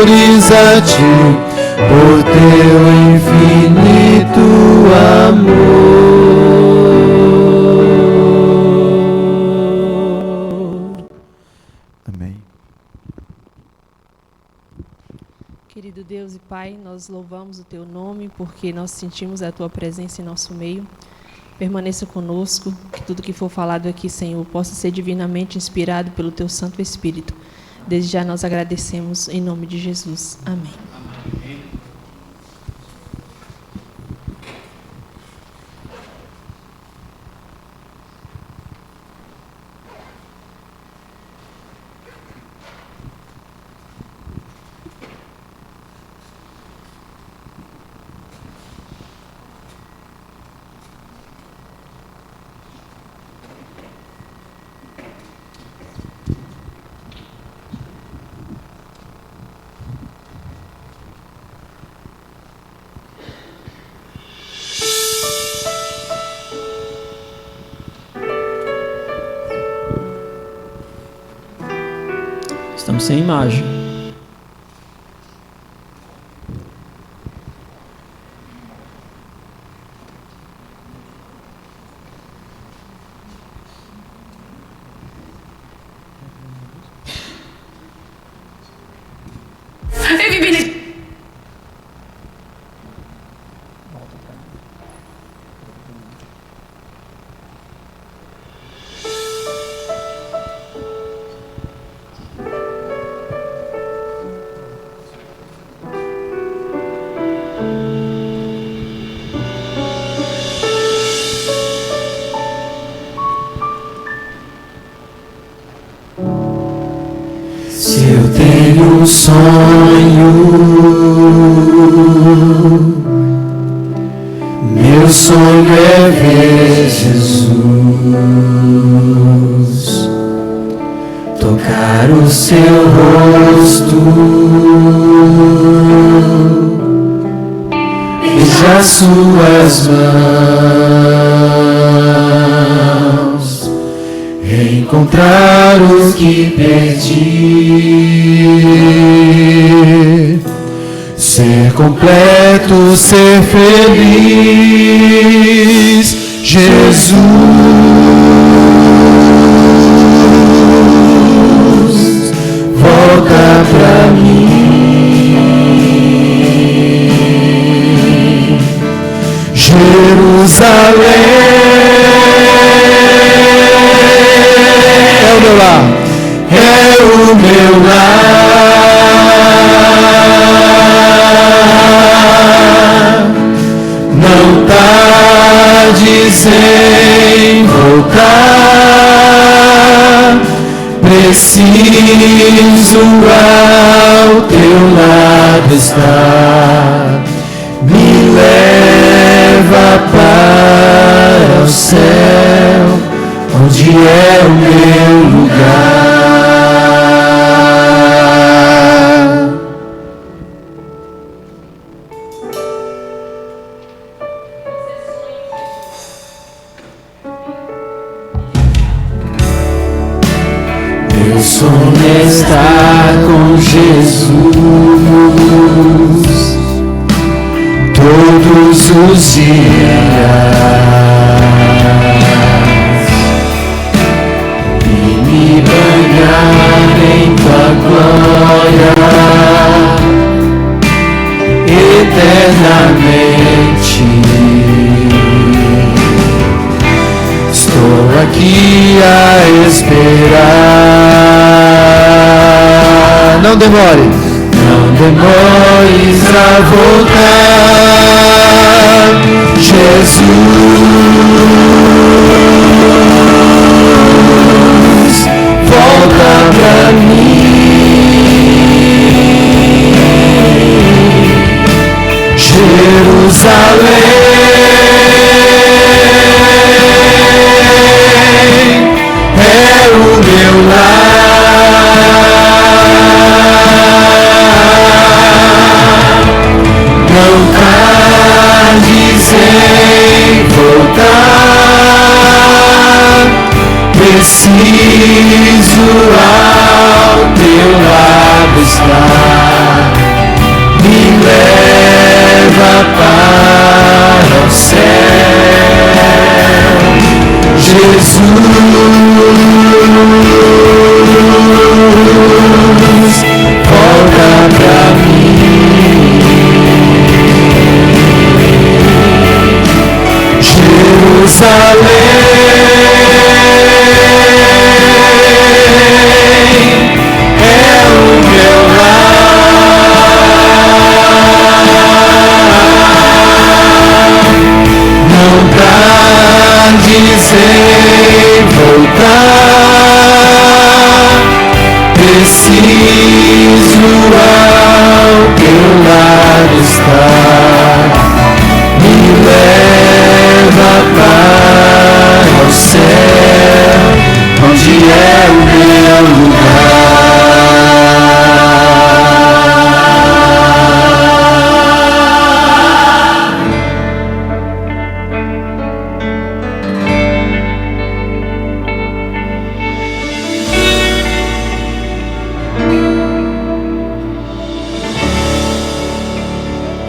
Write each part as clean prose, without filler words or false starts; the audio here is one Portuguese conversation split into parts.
louvores a ti, por teu infinito amor. Amém. Querido Deus e Pai, nós louvamos o Teu nome porque nós sentimos a Tua presença em nosso meio. Permaneça conosco, que tudo que for falado aqui, Senhor, possa ser divinamente inspirado pelo Teu Santo Espírito. Desde já nós agradecemos em nome de Jesus. Amém. Estamos sem imagem. Se eu tenho um sonho, meu sonho é ver Jesus, tocar o seu rosto, beijar suas mãos, encontrar o que perdi, ser completo, ser feliz, Jesus, volta pra mim, Jerusalém. É o meu lar, não tardes em voltar, preciso ao teu lado estar, me leva para o céu, onde é o meu lugar. Meu sonho é estar com Jesus todos os dias, me banhar em tua glória eternamente. Estou aqui a esperar. Não demore, não demores a voltar, Jesus, volta pra mim, Jerusalém. É o meu lar, não tardes em voltar, preciso ao teu lado estar, para o céu. Jesus, volta pra mim. Jerusalém é o meu lar. Não tardes em voltar, preciso ao teu lado estar. Me leva para o céu, onde é o meu lugar.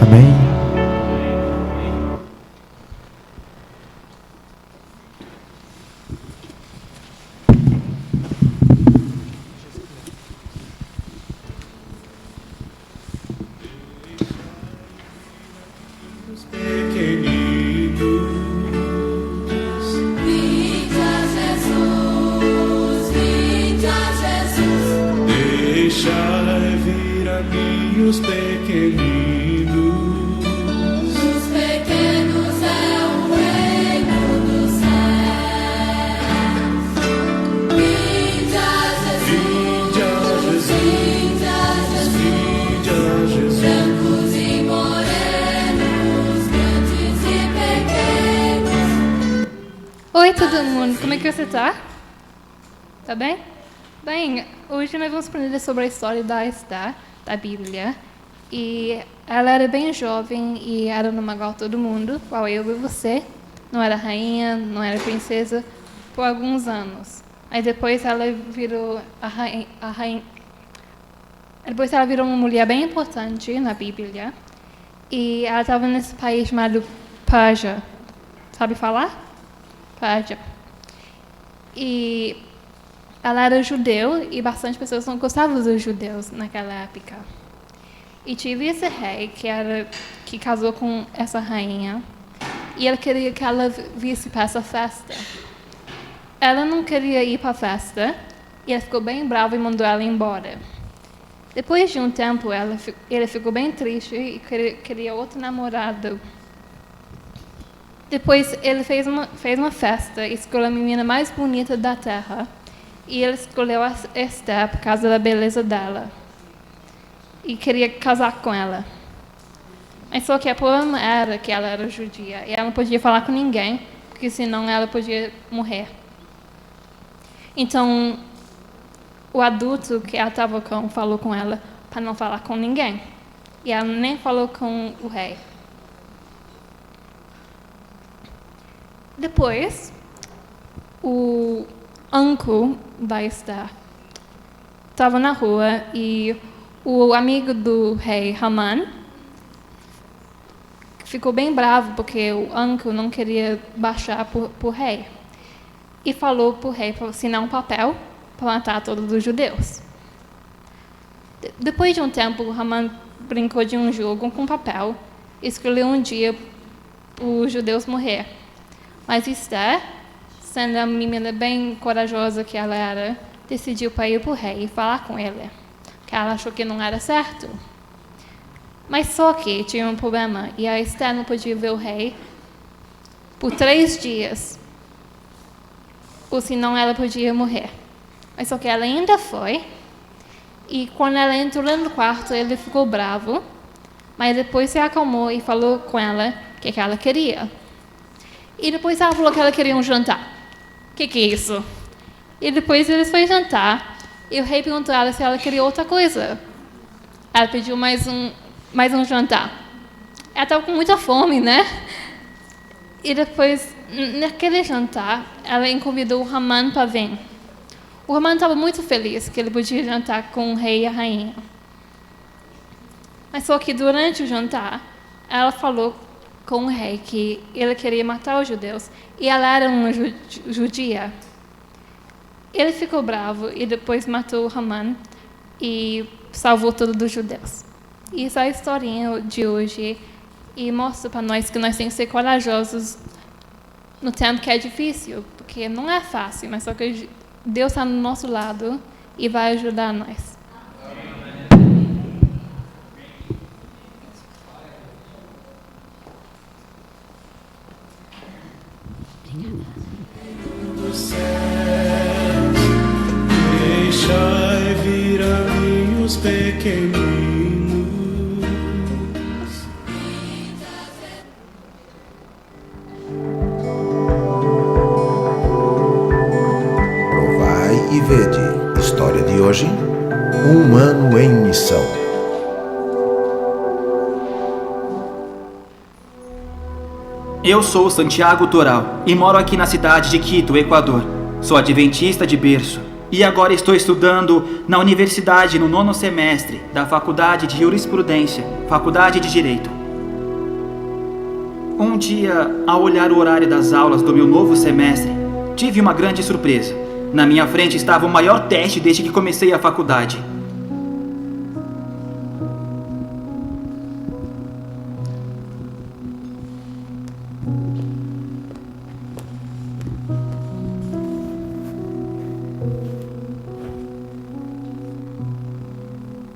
Amém. Oi, todo mundo. Como é que você tá? Tá bem? Bem, hoje nós vamos aprender sobre a história da Esther, da Bíblia. E ela era bem jovem e era numa igual todo mundo, igual eu e você. Não era rainha, não era princesa, por alguns anos. Mas depois ela virou a rainha. Depois ela virou uma mulher bem importante na Bíblia. E ela estava nesse país chamado Pérsia. Sabe falar? Pérsia. E ela era judeu e bastante pessoas não gostavam dos judeus naquela época. E tive esse rei que casou com essa rainha e ele queria que ela visse para essa festa. Ela não queria ir para a festa e ele ficou bem bravo e mandou ela embora. Depois de um tempo, ele ficou bem triste e queria outro namorado. Depois ele fez uma festa e escolheu a menina mais bonita da terra. E ele escolheu a Esther por causa da beleza dela. E queria casar com ela. Mas só que o problema era que ela era judia. E ela não podia falar com ninguém, porque senão ela podia morrer. Então, o adulto que ela estava com falou com ela para não falar com ninguém. E ela nem falou com o rei. Depois, o uncle da Esther estava na rua e o amigo do rei, Haman, ficou bem bravo porque o uncle não queria baixar para o rei. E falou para o rei para assinar um papel para matar todos os judeus. Depois de um tempo, Haman brincou de um jogo com papel e escolheu um dia para os judeus morrer. Mas Esther, sendo a menina bem corajosa que ela era, decidiu para ir para o rei e falar com ele, porque ela achou que não era certo. Mas só que tinha um problema, e a Esther não podia ver o rei por 3 dias, ou senão ela podia morrer. Mas só que ela ainda foi, e quando ela entrou no quarto, ele ficou bravo, mas depois se acalmou e falou com ela o que ela queria. E depois ela falou que ela queria um jantar. O que é isso? E depois eles foram jantar, e o rei perguntou a ela se ela queria outra coisa. Ela pediu mais um jantar. Ela estava com muita fome, né? E depois, naquele jantar, ela convidou o Haman para vir. O Haman estava muito feliz que ele podia jantar com o rei e a rainha. Mas só que durante o jantar, ela falou com o rei que ele queria matar os judeus e ela era uma judia. Ele ficou bravo e depois matou Haman e salvou todos os judeus. Isso é a historinha de hoje e mostra para nós que nós temos que ser corajosos no tempo que é difícil, porque não é fácil, mas só que Deus está no nosso lado e vai ajudar nós. Deixai vir a mim os pequeninos. Provai e vede. História de hoje: um humano em missão. Eu sou Santiago Toral e moro aqui na cidade de Quito, Equador. Sou adventista de berço e agora estou estudando na universidade no 9º semestre da Faculdade de Jurisprudência, Faculdade de Direito. Um dia, ao olhar o horário das aulas do meu novo semestre, tive uma grande surpresa. Na minha frente estava o maior teste desde que comecei a faculdade.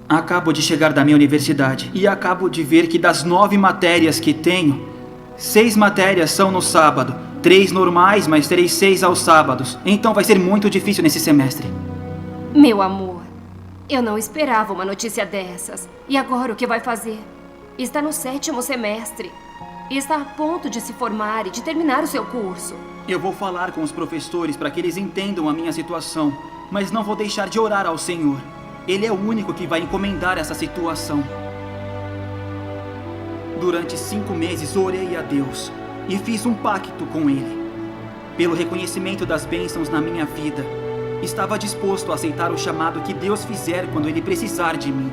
Acabo de chegar da minha universidade e acabo de ver que das 9 matérias que tenho, 6 matérias são no sábado, 3 normais, mas terei 6 aos sábados. Então vai ser muito difícil nesse semestre. Meu amor, eu não esperava uma notícia dessas. E agora o que vai fazer? Está no 7º semestre. E está a ponto de se formar e de terminar o seu curso. Eu vou falar com os professores para que eles entendam a minha situação, mas não vou deixar de orar ao Senhor. Ele é o único que vai encomendar essa situação. Durante 5 meses orei a Deus e fiz um pacto com Ele. Pelo reconhecimento das bênçãos na minha vida, estava disposto a aceitar o chamado que Deus fizer quando Ele precisar de mim.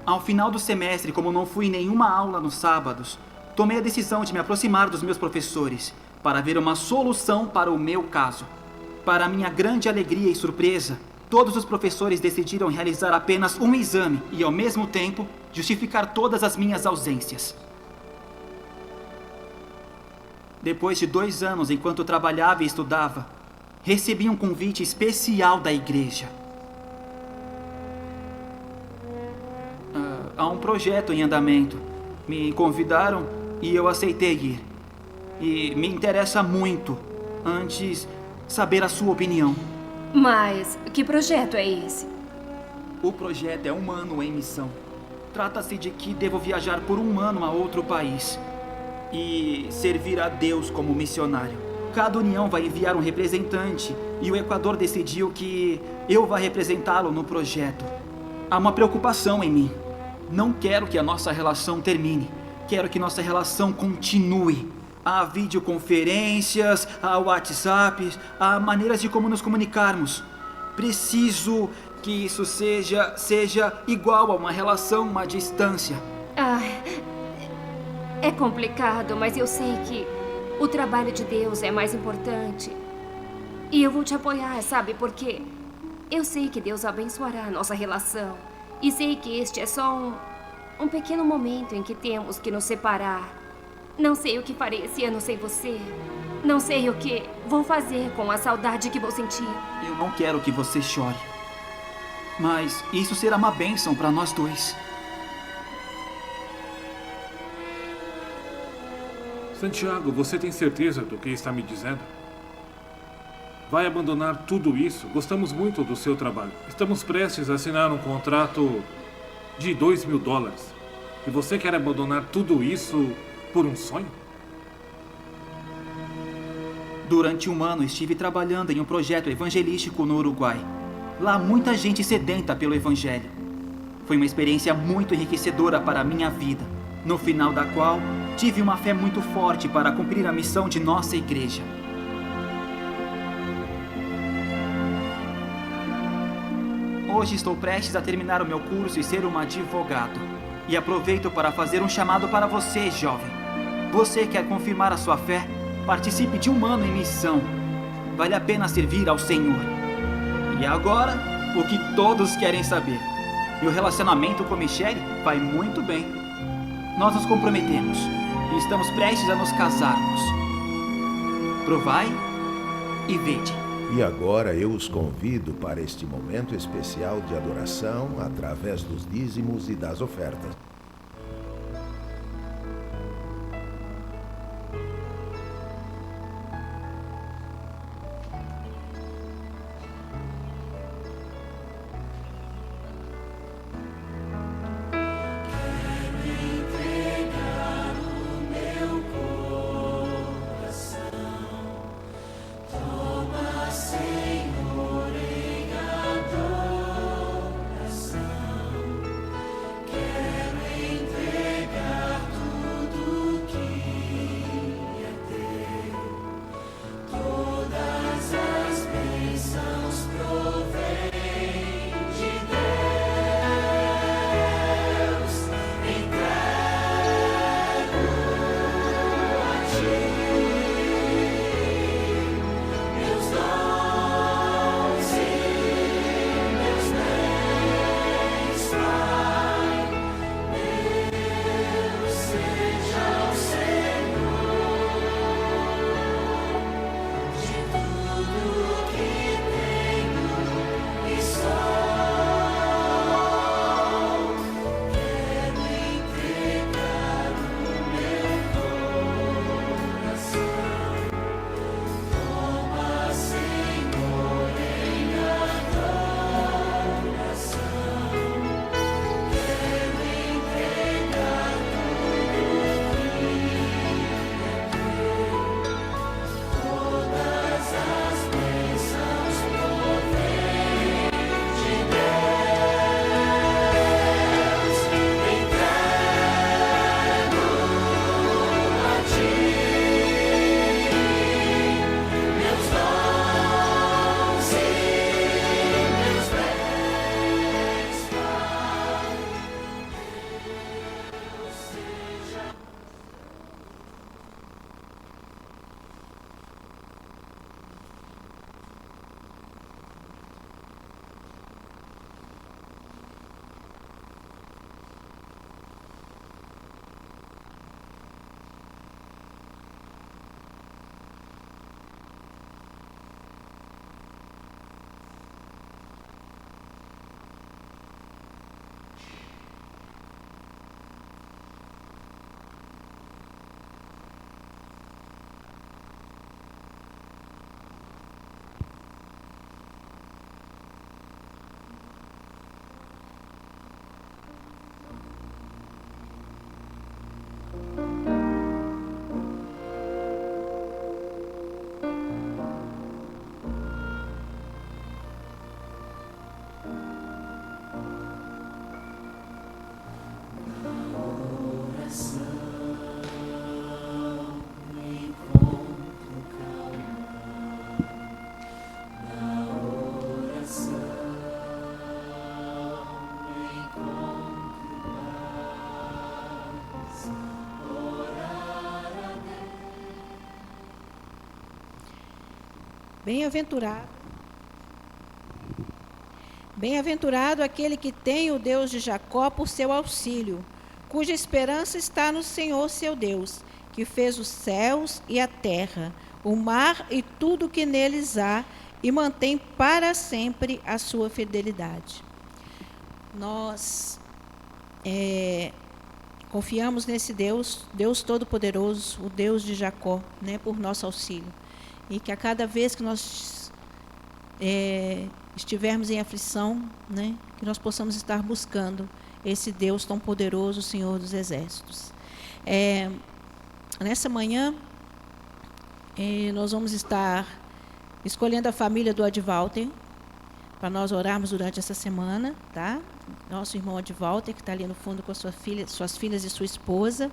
Ao final do semestre, como não fui em nenhuma aula nos sábados, tomei a decisão de me aproximar dos meus professores para ver uma solução para o meu caso. Para minha grande alegria e surpresa, todos os professores decidiram realizar apenas um exame e, ao mesmo tempo, justificar todas as minhas ausências. Depois de 2 anos, enquanto trabalhava e estudava, recebi um convite especial da igreja. Há um projeto em andamento. Me convidaram e eu aceitei ir. E me interessa muito, antes, saber a sua opinião. Mas que projeto é esse? O projeto é um ano em missão. Trata-se de que devo viajar por 1 ano a outro país e servir a Deus como missionário. Cada união vai enviar um representante e o Equador decidiu que eu vá representá-lo no projeto. Há uma preocupação em mim. Não quero que a nossa relação termine. Quero que nossa relação continue. Há videoconferências, há WhatsApp, há maneiras de como nos comunicarmos. Preciso que isso seja igual a uma relação à distância. É complicado, mas eu sei que o trabalho de Deus é mais importante. E eu vou te apoiar, sabe? Porque eu sei que Deus abençoará a nossa relação. E sei que este é só um pequeno momento em que temos que nos separar. Não sei o que farei esse ano sem você. Não sei o que vou fazer com a saudade que vou sentir. Eu não quero que você chore. Mas isso será uma bênção para nós dois. Santiago, você tem certeza do que está me dizendo? Vai abandonar tudo isso? Gostamos muito do seu trabalho. Estamos prestes a assinar um contrato de $2.000. E você quer abandonar tudo isso por um sonho? Durante 1 ano estive trabalhando em um projeto evangelístico no Uruguai. Lá há muita gente sedenta pelo evangelho. Foi uma experiência muito enriquecedora para a minha vida, no final da qual tive uma fé muito forte para cumprir a missão de nossa igreja. Hoje estou prestes a terminar o meu curso e ser um advogado. E aproveito para fazer um chamado para você, jovem. Você quer confirmar a sua fé? Participe de um ano em missão. Vale a pena servir ao Senhor. E agora, o que todos querem saber. Meu relacionamento com Michelle vai muito bem. Nós nos comprometemos e estamos prestes a nos casarmos. Provai e vede. E agora eu os convido para este momento especial de adoração através dos dízimos e das ofertas. Bem-aventurado aquele que tem o Deus de Jacó por seu auxílio, cuja esperança está no Senhor seu Deus, que fez os céus e a terra, o mar e tudo que neles há, e mantém para sempre a sua fidelidade. Nós confiamos nesse Deus, Deus Todo-Poderoso, o Deus de Jacó, né, por nosso auxílio. E que a cada vez que nós estivermos em aflição, né, que nós possamos estar buscando esse Deus tão poderoso, o Senhor dos Exércitos. Nessa manhã, nós vamos estar escolhendo a família do Advalter, para nós orarmos durante essa semana, tá? Nosso irmão Advalter, que está ali no fundo com suas filhas e sua esposa.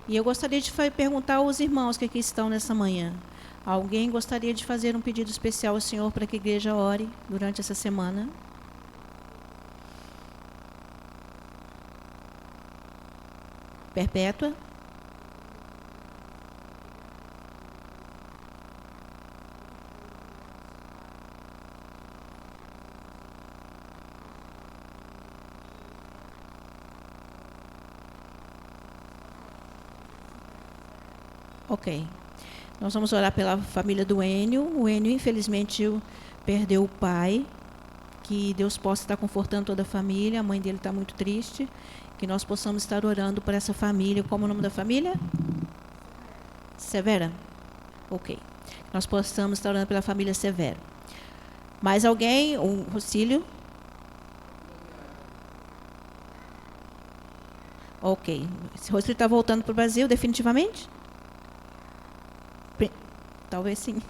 E eu gostaria de perguntar aos irmãos que aqui estão nessa manhã. Alguém gostaria de fazer um pedido especial ao Senhor para que a igreja ore durante essa semana? perpétua. Ok. Nós vamos orar pela família do Enio. O Enio, infelizmente, perdeu o pai. Que Deus possa estar confortando toda a família. A mãe dele está muito triste. Que nós possamos estar orando por essa família. Como é o nome da família? Severa? Ok. Nós possamos estar orando pela família Severa. Mais alguém? O Rocílio? Ok. Esse Rocílio está voltando para o Brasil definitivamente? Talvez sim.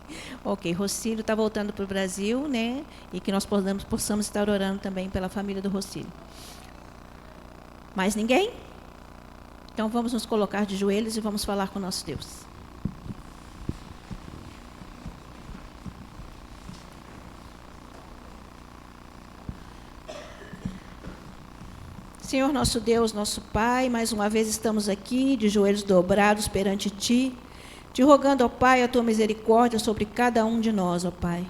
Ok, Rocílio está voltando para o Brasil, né? E que nós possamos estar orando também pela família do Rocílio. Mais ninguém? Então vamos nos colocar de joelhos e vamos falar com o nosso Deus. Senhor nosso Deus, nosso Pai, mais uma vez estamos aqui de joelhos dobrados perante Ti, te rogando, ó Pai, a Tua misericórdia sobre cada um de nós, ó Pai.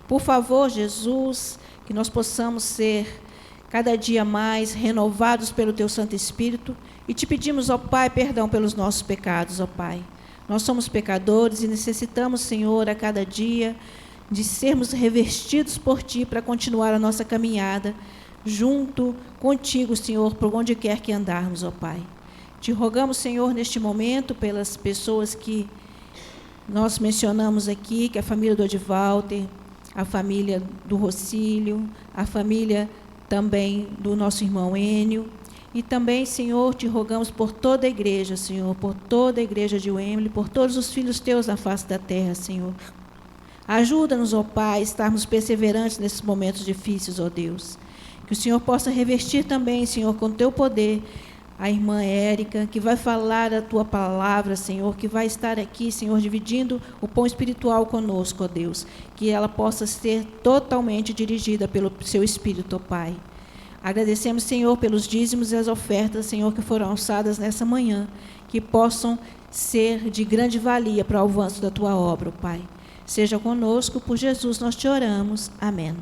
Por favor, Jesus, que nós possamos ser cada dia mais renovados pelo Teu Santo Espírito e te pedimos, ó Pai, perdão pelos nossos pecados, ó Pai. Nós somos pecadores e necessitamos, Senhor, a cada dia de sermos revestidos por Ti para continuar a nossa caminhada junto contigo, Senhor, por onde quer que andarmos, ó Pai. Te rogamos, Senhor, neste momento, pelas pessoas que nós mencionamos aqui, que a família do Odivalter, a família do Rocílio, a família também do nosso irmão Enio, e também, Senhor, te rogamos por toda a igreja, Senhor, por toda a igreja de Wembley, por todos os filhos teus na face da terra, Senhor. Ajuda-nos, ó Pai, a estarmos perseverantes nesses momentos difíceis, ó Deus. Que o Senhor possa revestir também, Senhor, com teu poder, a irmã Érica, que vai falar a tua palavra, Senhor, que vai estar aqui, Senhor, dividindo o pão espiritual conosco, ó Deus, que ela possa ser totalmente dirigida pelo seu Espírito, ó Pai. Agradecemos, Senhor, pelos dízimos e as ofertas, Senhor, que foram alçadas nessa manhã, que possam ser de grande valia para o avanço da tua obra, ó Pai. Seja conosco, por Jesus nós te oramos. Amém.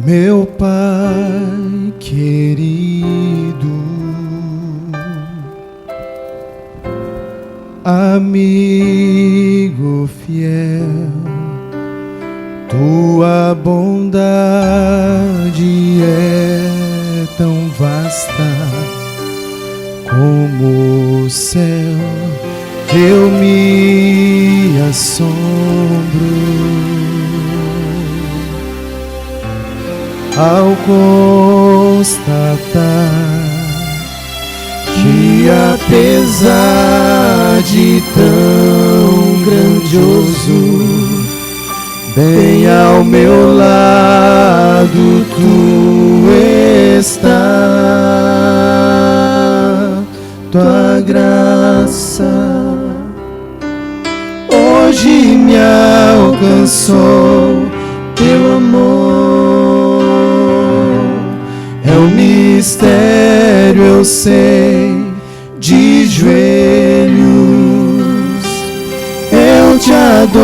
Meu Pai querido, amigo fiel, tua bondade é tão vasta como o céu, eu me assombro ao constatar que, apesar de tão grandioso, bem ao meu lado tu estás. Tua graça hoje me alcançou, teu amor é um mistério, eu sei, de joelhos eu te adorarei,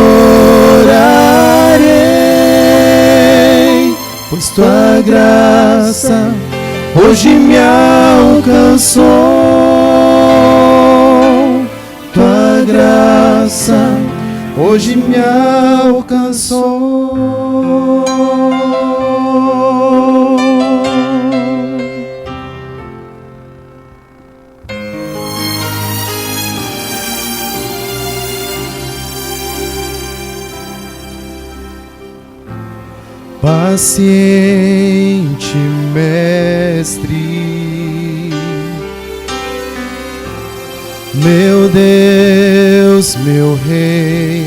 pois tua graça hoje me alcançou. Tua graça hoje me alcançou. Paciente Mestre, meu Deus, meu Rei,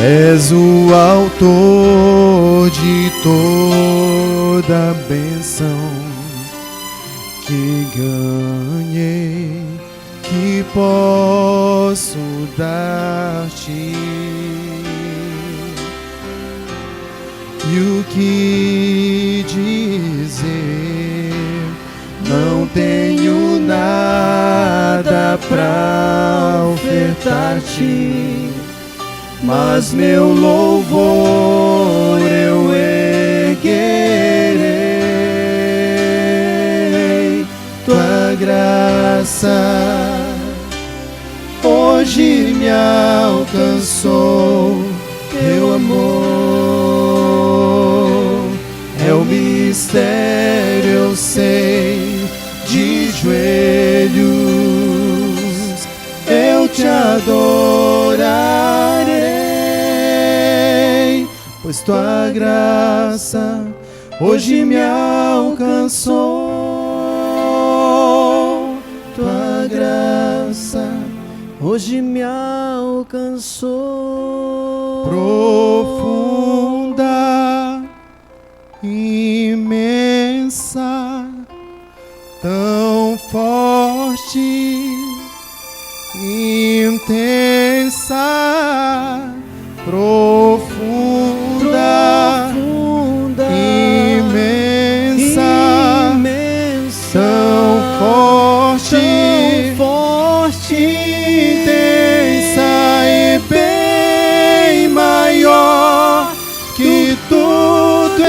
és o autor de toda bênção que ganhei, que posso dar-te. E o que dizer? Não tenho nada pra ofertar-te, mas meu louvor eu erguerei. Tua graça hoje me alcançou, teu amor é o mistério, eu sei, de joelhos eu te adorarei, pois tua graça hoje me alcançou. Tua graça hoje me alcançou. Profunda, imensa, tão forte, intensa, profunda, imensa, tão forte, intensa e bem maior que tudo,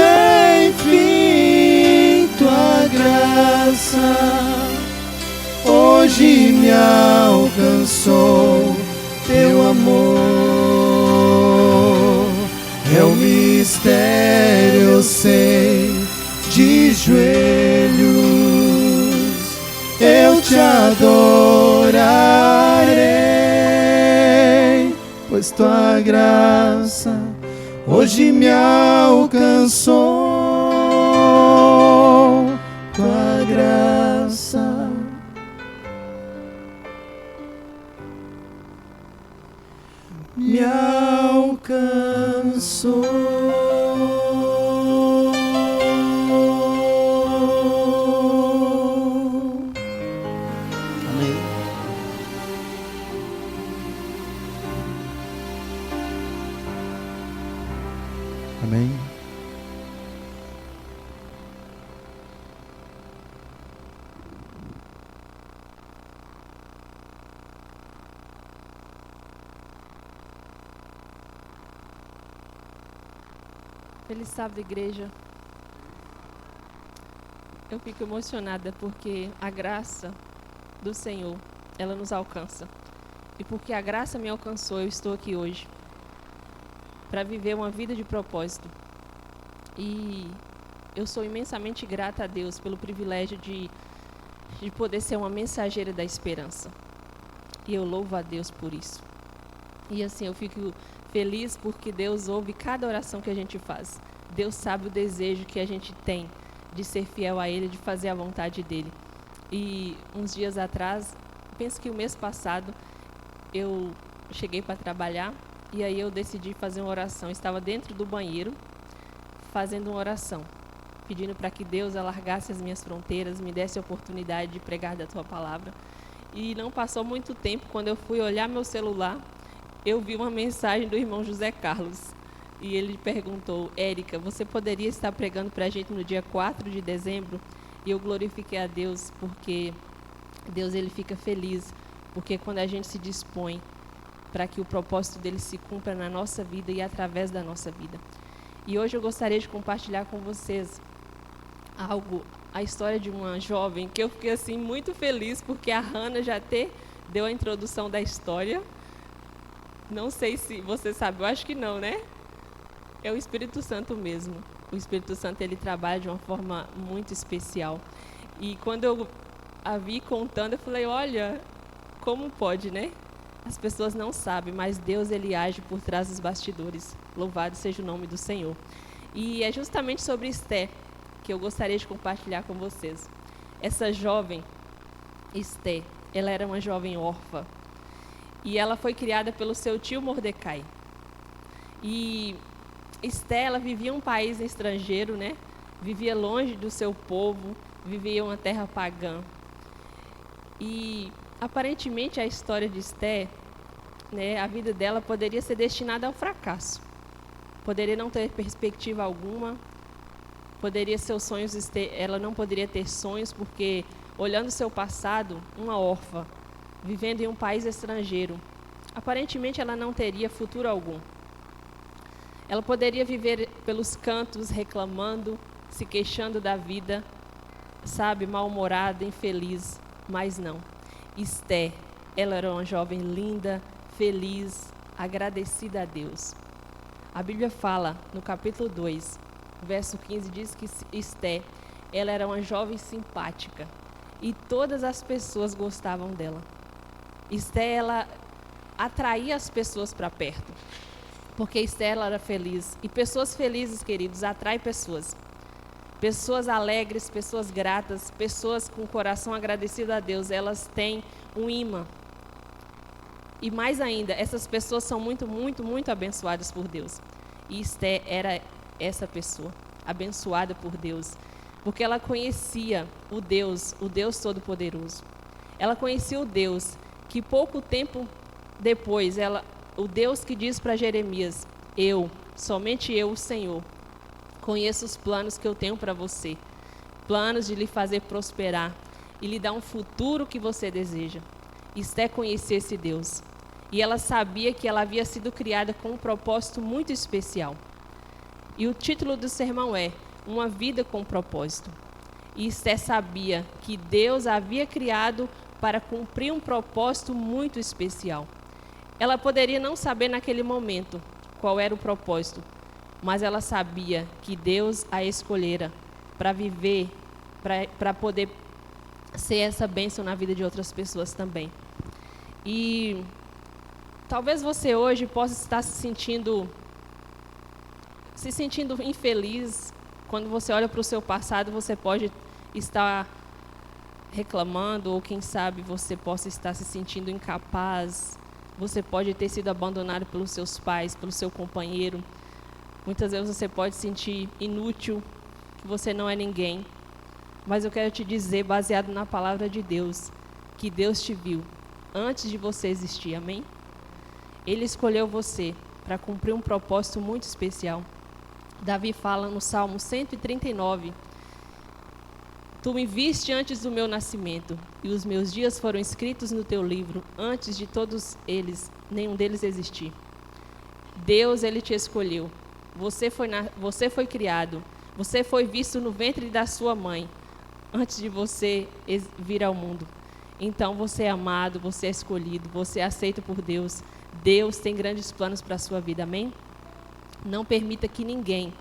enfim. Tua graça hoje me alcançou, teu amor é o mistério, eu sei, de joelhos eu te adorarei, pois tua graça hoje me alcançou. Tua graça me alcançou. Amém. Amém. Feliz sábado, igreja. Eu fico emocionada porque a graça do Senhor, ela nos alcança. E porque a graça me alcançou, eu estou aqui hoje para viver uma vida de propósito. E eu sou imensamente grata a Deus pelo privilégio de poder ser uma mensageira da esperança. E eu louvo a Deus por isso. E assim, eu fico feliz porque Deus ouve cada oração que a gente faz. Deus sabe o desejo que a gente tem de ser fiel a Ele, de fazer a vontade dEle. E uns dias atrás, penso que o mês passado, eu cheguei para trabalhar e aí eu decidi fazer uma oração. Eu estava dentro do banheiro fazendo uma oração, pedindo para que Deus alargasse as minhas fronteiras, me desse a oportunidade de pregar da Tua palavra. E não passou muito tempo, quando eu fui olhar meu celular, eu vi uma mensagem do irmão José Carlos. E ele perguntou: Érica, você poderia estar pregando para a gente no dia 4 de dezembro? E eu glorifiquei a Deus, porque Deus, ele fica feliz, porque quando a gente se dispõe para que o propósito dele se cumpra na nossa vida e através da nossa vida. E hoje eu gostaria de compartilhar com vocês a história de uma jovem que eu fiquei assim muito feliz, porque a Hannah já deu a introdução da história, Não sei se você sabe, eu acho que não, né? É o Espírito Santo mesmo. O Espírito Santo, ele trabalha de uma forma muito especial. E quando eu a vi contando, eu falei, olha, como pode, né? As pessoas não sabem, mas Deus, ele age por trás dos bastidores. Louvado seja o nome do Senhor. E é justamente sobre Esté que eu gostaria de compartilhar com vocês. Essa jovem, Esté, ela era uma jovem órfã. E ela foi criada pelo seu tio Mordecai. E Esté, ela vivia em um país estrangeiro, né? Vivia longe do seu povo, vivia em uma terra pagã. E aparentemente a história de Esté, né, a vida dela poderia ser destinada ao fracasso. Poderia não ter perspectiva alguma. Poderia seus sonhos, ela não poderia ter sonhos porque, olhando seu passado, uma órfã, vivendo em um país estrangeiro, aparentemente ela não teria futuro algum. Ela poderia viver pelos cantos, reclamando, se queixando da vida, sabe, mal-humorada, infeliz, mas não. Esté, ela era uma jovem linda, feliz, agradecida a Deus. A Bíblia fala, no capítulo 2, verso 15, diz que Esté, ela era uma jovem simpática e todas as pessoas gostavam dela. Esté, ela atraía as pessoas para perto, porque Esté, ela era feliz. E pessoas felizes, queridos, atraem pessoas. Pessoas alegres, pessoas gratas, pessoas com o coração agradecido a Deus, elas têm um imã. E mais ainda, essas pessoas são muito, muito, muito abençoadas por Deus. E Esté era essa pessoa, abençoada por Deus, porque ela conhecia o Deus Todo-Poderoso. Ela conhecia o Deus que pouco tempo depois, o Deus que diz para Jeremias, somente eu, o Senhor, conheço os planos que eu tenho para você, planos de lhe fazer prosperar e lhe dar um futuro que você deseja. Esté conhecia esse Deus. E ela sabia que ela havia sido criada com um propósito muito especial. E o título do sermão é Uma Vida com Propósito. E Esté sabia que Deus a havia criado para cumprir um propósito muito especial. Ela poderia não saber naquele momento qual era o propósito, mas ela sabia que Deus a escolhera para viver, para poder ser essa bênção na vida de outras pessoas também. E talvez você hoje possa estar se sentindo infeliz. Quando você olha para o seu passado, você pode estar reclamando, ou quem sabe você possa estar se sentindo incapaz. Você pode ter sido abandonado pelos seus pais, pelo seu companheiro. Muitas vezes você pode se sentir inútil, que você não é ninguém. Mas eu quero te dizer, baseado na palavra de Deus, que Deus te viu antes de você existir, amém? Ele escolheu você para cumprir um propósito muito especial. Davi fala no Salmo 139, Tu me viste antes do meu nascimento, e os meus dias foram escritos no teu livro, antes de todos eles, nenhum deles existir. Deus, ele te escolheu. Você foi criado. Você foi visto no ventre da sua mãe, antes de você vir ao mundo. Então, você é amado, você é escolhido, você é aceito por Deus. Deus tem grandes planos para a sua vida, amém? Não permita que ninguém,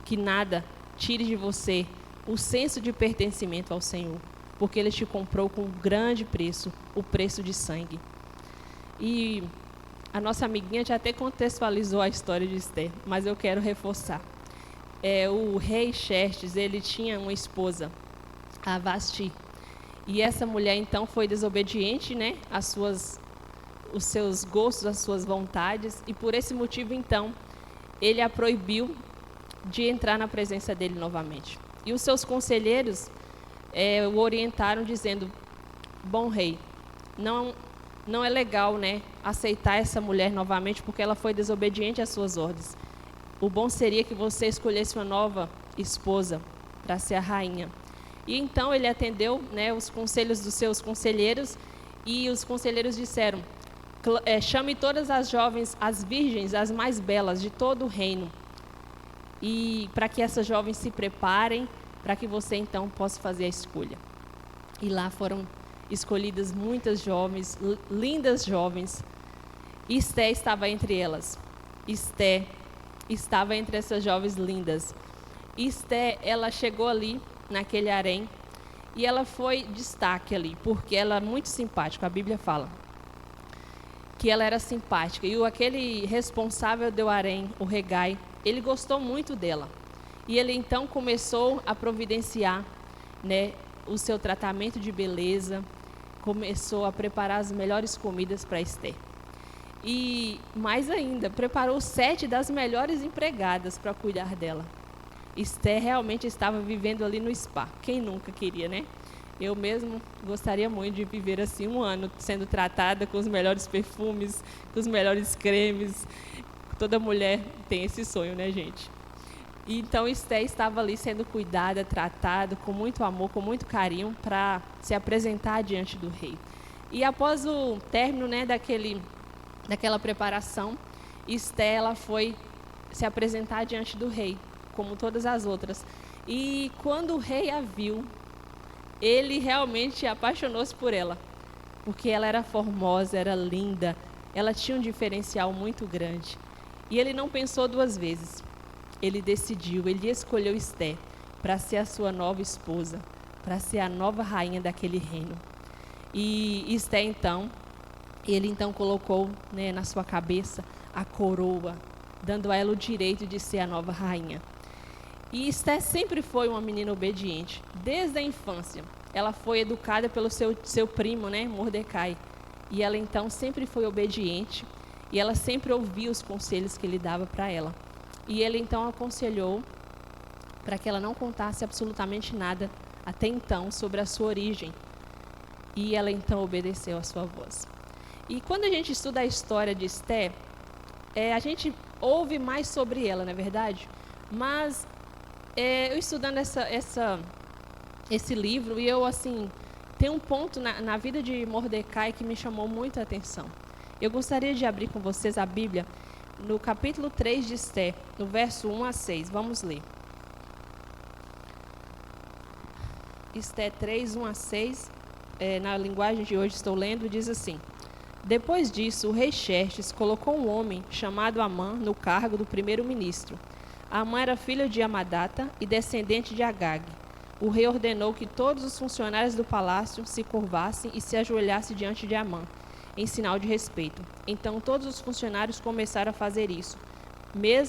que nada, tire de você o senso de pertencimento ao Senhor, porque Ele te comprou com um grande preço, o preço de sangue. E a nossa amiguinha já até contextualizou a história de Esté, mas eu quero reforçar. O rei Xerxes, ele tinha uma esposa, a Vasti, e essa mulher então foi desobediente, né, os seus gostos, as suas vontades, e por esse motivo então ele a proibiu de entrar na presença dele novamente. E os seus conselheiros o orientaram dizendo, bom rei, não é legal, né, aceitar essa mulher novamente porque ela foi desobediente às suas ordens. O bom seria que você escolhesse uma nova esposa para ser a rainha. E então ele atendeu, né, os conselhos dos seus conselheiros, e os conselheiros disseram, chame todas as jovens, as virgens, as mais belas de todo o reino, e para que essas jovens se preparem, para que você então possa fazer a escolha. E lá foram escolhidas muitas jovens, lindas jovens, E Esté estava entre elas. Esté estava entre essas jovens lindas. E Esté, ela chegou ali, naquele harém, e ela foi destaque ali, porque ela é muito simpática, a Bíblia fala que ela era simpática. E aquele responsável do harém, o Hegai, ele gostou muito dela. E ele então começou a providenciar, né, o seu tratamento de beleza, começou a preparar as melhores comidas para Esté. E mais ainda, preparou 7 das melhores empregadas para cuidar dela. Esté realmente estava vivendo ali no spa. Quem nunca queria, né? Eu mesmo gostaria muito de viver assim 1 ano, sendo tratada com os melhores perfumes, com os melhores cremes. Toda mulher tem esse sonho, né, gente? E então Esté estava ali sendo cuidada, tratada com muito amor, com muito carinho, para se apresentar diante do rei. E após o término, né, daquela preparação, Esté, ela foi se apresentar diante do rei, como todas as outras. E quando o rei a viu, ele realmente apaixonou-se por ela, porque ela era formosa, era linda, ela tinha um diferencial muito grande. E ele não pensou 2 vezes. Ele decidiu, ele escolheu Esté para ser a sua nova esposa, para ser a nova rainha daquele reino. E Esté, então, ele então colocou, né, na sua cabeça a coroa, dando a ela o direito de ser a nova rainha. E Esté sempre foi uma menina obediente, desde a infância. Ela foi educada pelo seu primo, né, Mordecai. E ela então sempre foi obediente e ela sempre ouvia os conselhos que ele dava para ela. E ele então aconselhou para que ela não contasse absolutamente nada até então sobre a sua origem. E ela então obedeceu à sua voz. E quando a gente estuda a história de Esté, a gente ouve mais sobre ela, não é verdade? Mas eu estudando esse livro, e eu assim, tem um ponto na vida de Mordecai que me chamou muito a atenção. Eu gostaria de abrir com vocês a Bíblia no capítulo 3 de Esté, no verso 1 a 6. Vamos ler. Esté 3, 1 a 6, na linguagem de hoje estou lendo, diz assim: Depois disso, o rei Xerxes colocou um homem chamado Amã no cargo do primeiro-ministro. Amã era filho de Amadata e descendente de Agag. O rei ordenou que todos os funcionários do palácio se curvassem e se ajoelhassem diante de Amã, em sinal de respeito. Então todos os funcionários começaram a fazer isso,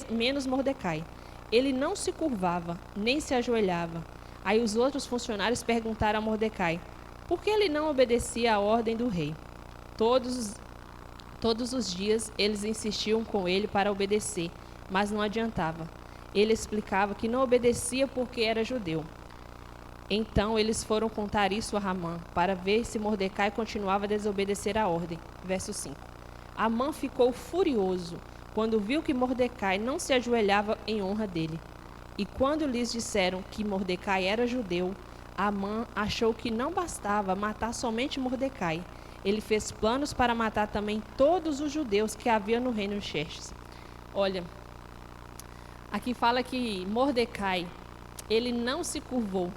menos Mordecai. Ele não se curvava, nem se ajoelhava. Aí os outros funcionários perguntaram a Mordecai por que ele não obedecia à ordem do rei. Todos os dias eles insistiam com ele para obedecer, mas não adiantava. Ele explicava que não obedecia porque era judeu. Então eles foram contar isso a Amã, para ver se Mordecai continuava a desobedecer a ordem. Verso 5. Amã ficou furioso quando viu que Mordecai não se ajoelhava em honra dele. E quando lhes disseram que Mordecai era judeu, Amã achou que não bastava matar somente Mordecai. Ele fez planos para matar também todos os judeus que havia no reino de Xerxes. Olha, aqui fala que Mordecai, ele não se curvou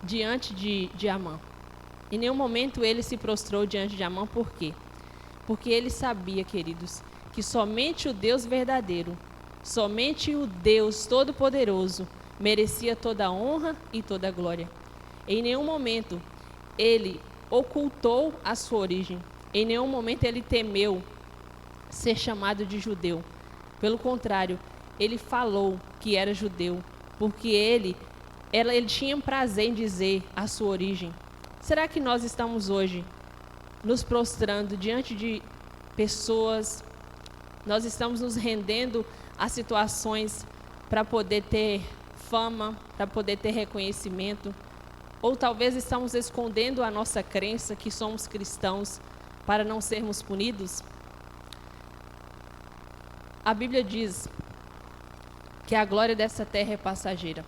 diante de Amã. Em nenhum momento ele se prostrou diante de Amã. Por quê? Porque ele sabia, queridos, que somente o Deus verdadeiro, somente o Deus Todo-Poderoso merecia toda a honra e toda a glória. Em nenhum momento ele ocultou a sua origem. Em nenhum momento ele temeu ser chamado de judeu. Pelo contrário, ele falou que era judeu, porque ele tinha prazer em dizer a sua origem. Será que nós estamos hoje nos prostrando diante de pessoas, nós estamos nos rendendo a situações para poder ter fama, para poder ter reconhecimento? Ou talvez estamos escondendo a nossa crença que somos cristãos para não sermos punidos? A Bíblia diz que a glória dessa terra é passageira.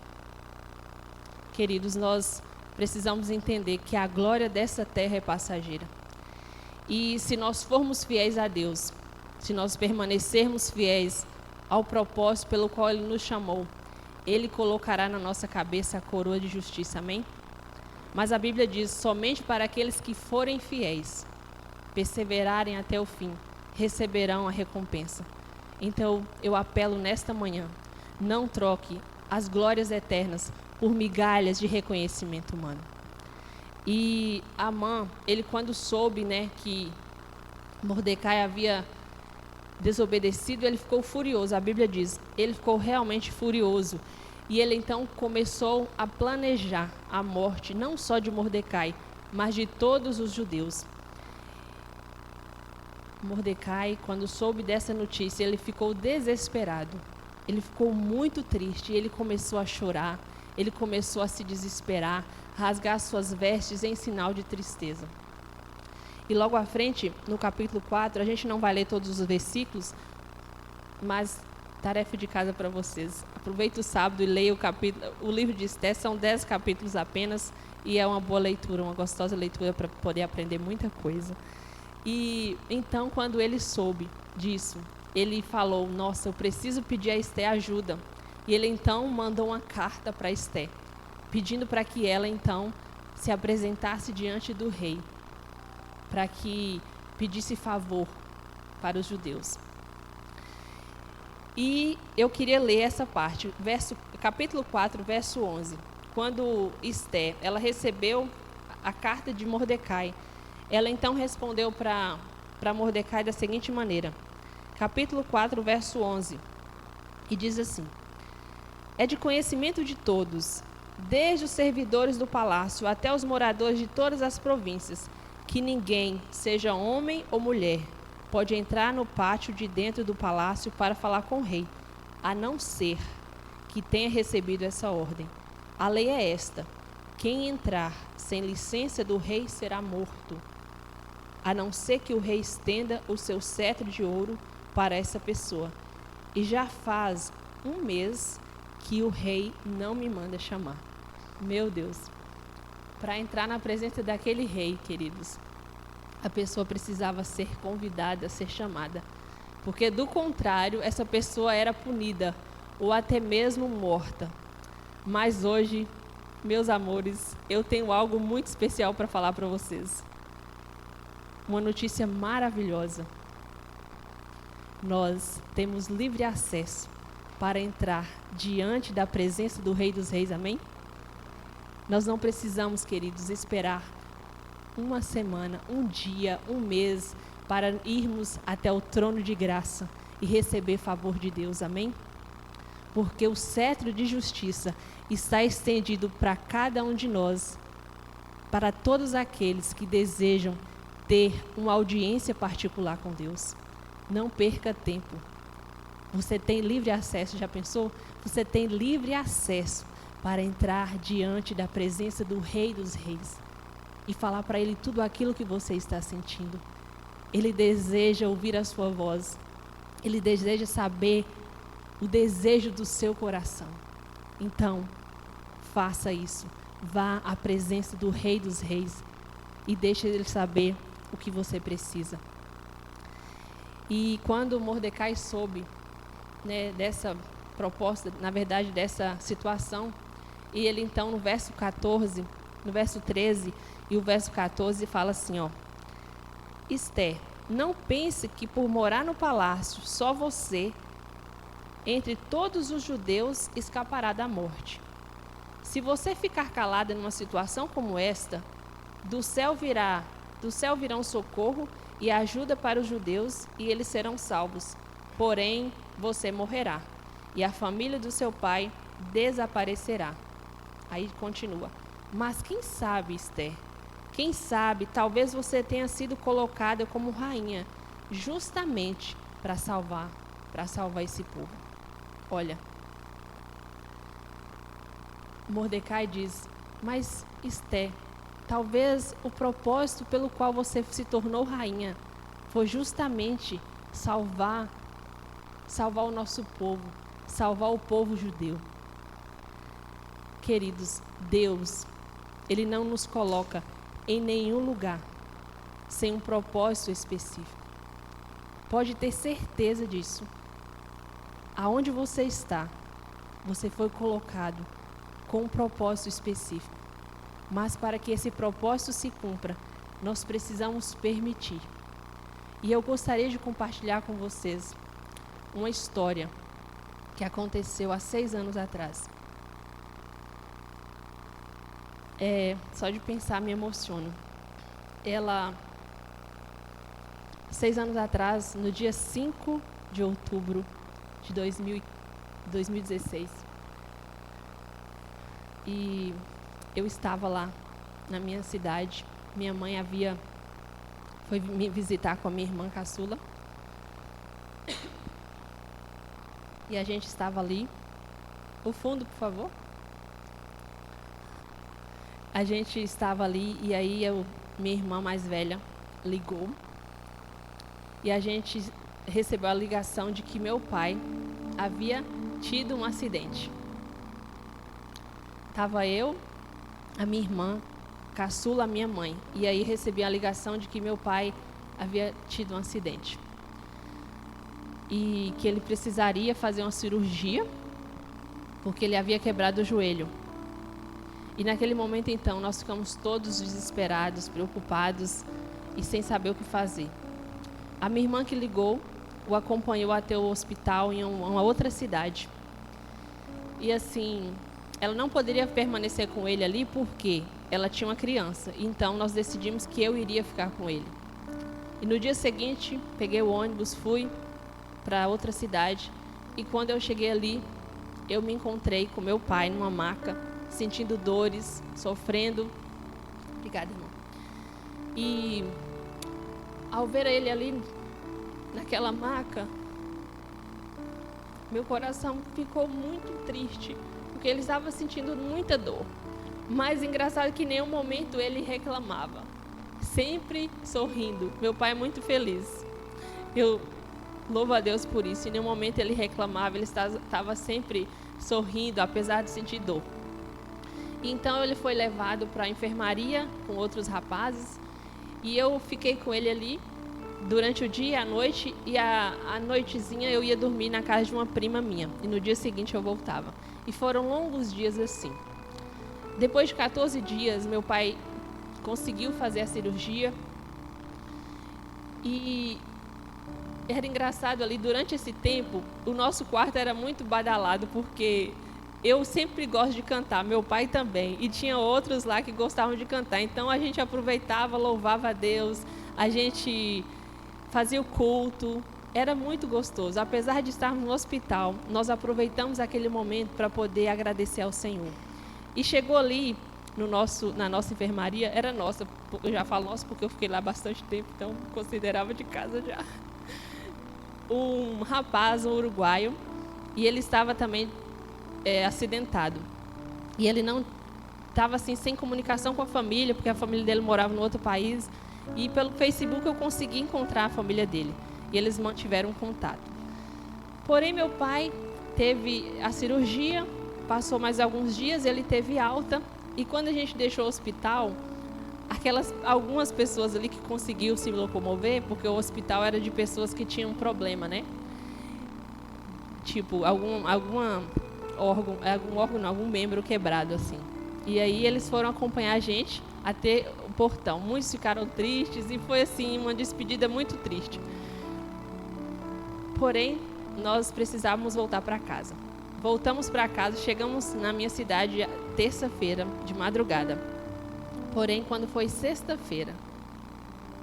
Queridos, nós precisamos entender que a glória dessa terra é passageira. E se nós formos fiéis a Deus, se nós permanecermos fiéis ao propósito pelo qual Ele nos chamou, Ele colocará na nossa cabeça a coroa de justiça, amém? Mas a Bíblia diz, somente para aqueles que forem fiéis, perseverarem até o fim, receberão a recompensa. Então, eu apelo nesta manhã, não troque as glórias eternas por migalhas de reconhecimento humano. E Amã, ele quando soube, né, que Mordecai havia desobedecido, ele ficou furioso. A Bíblia diz, ele ficou realmente furioso. E ele então começou a planejar a morte, não só de Mordecai, mas de todos os judeus. Mordecai, quando soube dessa notícia, ele ficou desesperado. Ele ficou muito triste, ele começou a chorar, ele começou a se desesperar, rasgar suas vestes em sinal de tristeza. E logo à frente, no capítulo 4, a gente não vai ler todos os versículos, mas tarefa de casa para vocês. Aproveite o sábado e leia o livro de Esté, são 10 capítulos apenas, e é uma boa leitura, uma gostosa leitura para poder aprender muita coisa. E então, quando ele soube disso, ele falou, nossa, eu preciso pedir a Esté ajuda. E ele então mandou uma carta para Esté, pedindo para que ela então se apresentasse diante do rei, para que pedisse favor para os judeus. E eu queria ler essa parte, capítulo 4, verso 11. Quando Esté, ela recebeu a carta de Mordecai, ela então respondeu para Mordecai da seguinte maneira. Capítulo 4, verso 11. E diz assim: é de conhecimento de todos, desde os servidores do palácio até os moradores de todas as províncias, que ninguém, seja homem ou mulher, pode entrar no pátio de dentro do palácio para falar com o rei, a não ser que tenha recebido essa ordem. A lei é esta: quem entrar sem licença do rei será morto, a não ser que o rei estenda o seu cetro de ouro para essa pessoa. E já faz um mês que o rei não me manda chamar. Meu Deus, para entrar na presença daquele rei, queridos, a pessoa precisava ser convidada, ser chamada. Porque, do contrário, essa pessoa era punida ou até mesmo morta. Mas hoje, meus amores, eu tenho algo muito especial para falar para vocês. Uma notícia maravilhosa. Nós temos livre acesso para entrar diante da presença do Rei dos Reis, amém? Nós não precisamos, queridos, esperar uma semana, um dia, um mês para irmos até o trono de graça e receber favor de Deus, amém? Porque o cetro de justiça está estendido para cada um de nós, para todos aqueles que desejam ter uma audiência particular com Deus. Não perca tempo. Você tem livre acesso, já pensou? Você tem livre acesso para entrar diante da presença do Rei dos Reis e falar para Ele tudo aquilo que você está sentindo. Ele deseja ouvir a sua voz. Ele deseja saber o desejo do seu coração. Então, faça isso. Vá à presença do Rei dos Reis e deixe Ele saber o que você precisa. E quando Mordecai soube, né, dessa proposta, na verdade, dessa situação, e ele então no verso 14, no verso 13 e o verso 14 fala assim, ó: Esté, não pense que por morar no palácio, só você, entre todos os judeus, escapará da morte. Se você ficar calada numa situação como esta, do céu virão socorro e ajuda para os judeus, e eles serão salvos. Porém, você morrerá, e a família do seu pai desaparecerá. Aí continua. Mas quem sabe, Esté? Quem sabe, talvez você tenha sido colocada como rainha, justamente para salvar esse povo. Olha, Mordecai diz, mas Esté, talvez o propósito pelo qual você se tornou rainha foi justamente salvar o nosso povo, salvar o povo judeu. Queridos, Deus, Ele não nos coloca em nenhum lugar sem um propósito específico. Pode ter certeza disso. Aonde você está, você foi colocado com um propósito específico. Mas para que esse propósito se cumpra, nós precisamos permitir. E eu gostaria de compartilhar com vocês uma história que aconteceu há 6 anos atrás. Só de pensar me emociono. 6 anos atrás, no dia 5 de outubro de 2016, e eu estava lá na minha cidade. Minha mãe foi me visitar com a minha irmã caçula. E a gente estava ali. O fundo, por favor. A gente estava ali e aí minha irmã mais velha ligou. E a gente recebeu a ligação de que meu pai havia tido um acidente. Estava eu, a minha irmã caçula, a minha mãe. E aí recebi a ligação de que meu pai havia tido um acidente. E que ele precisaria fazer uma cirurgia, porque ele havia quebrado o joelho. E naquele momento, então, nós ficamos todos desesperados, preocupados e sem saber o que fazer. A minha irmã que ligou o acompanhou até o hospital em uma outra cidade. E assim, ela não poderia permanecer com ele ali porque ela tinha uma criança. Então, nós decidimos que eu iria ficar com ele. E no dia seguinte, peguei o ônibus, fui para outra cidade. E quando eu cheguei ali, eu me encontrei com meu pai numa maca, sentindo dores, sofrendo. Obrigada, irmão. E ao ver ele ali naquela maca, meu coração ficou muito triste, porque ele estava sentindo muita dor. Mas engraçado que em nenhum momento ele reclamava, sempre sorrindo. Meu pai é muito feliz. Eu louvo a Deus por isso. Em nenhum momento ele reclamava, ele estava sempre sorrindo, apesar de sentir dor. Então ele foi levado para a enfermaria com outros rapazes e eu fiquei com ele ali durante o dia e a noite, e a noitezinha eu ia dormir na casa de uma prima minha e no dia seguinte eu voltava. E foram longos dias assim. Depois de 14 dias, meu pai conseguiu fazer a cirurgia e era engraçado ali, durante esse tempo, o nosso quarto era muito badalado, porque eu sempre gosto de cantar, meu pai também, e tinha outros lá que gostavam de cantar. Então a gente aproveitava, louvava a Deus, a gente fazia o culto, era muito gostoso. Apesar de estarmos no hospital, nós aproveitamos aquele momento para poder agradecer ao Senhor. E chegou ali, na nossa enfermaria, era nossa, eu já falo nossa porque eu fiquei lá bastante tempo, então considerava de casa já. Um rapaz, um uruguaio, e ele estava também acidentado. E ele não estava assim, sem comunicação com a família, porque a família dele morava no outro país. E pelo Facebook eu consegui encontrar a família dele. E eles mantiveram contato. Porém, meu pai teve a cirurgia, passou mais alguns dias, ele teve alta. E quando a gente deixou o hospital, algumas pessoas ali que conseguiam se locomover, porque o hospital era de pessoas que tinham problema, né? Tipo, algum membro quebrado, assim. E aí eles foram acompanhar a gente até o portão. Muitos ficaram tristes e foi, assim, uma despedida muito triste. Porém, nós precisávamos voltar para casa. Voltamos para casa, chegamos na minha cidade terça-feira, de madrugada. Porém, quando foi sexta-feira,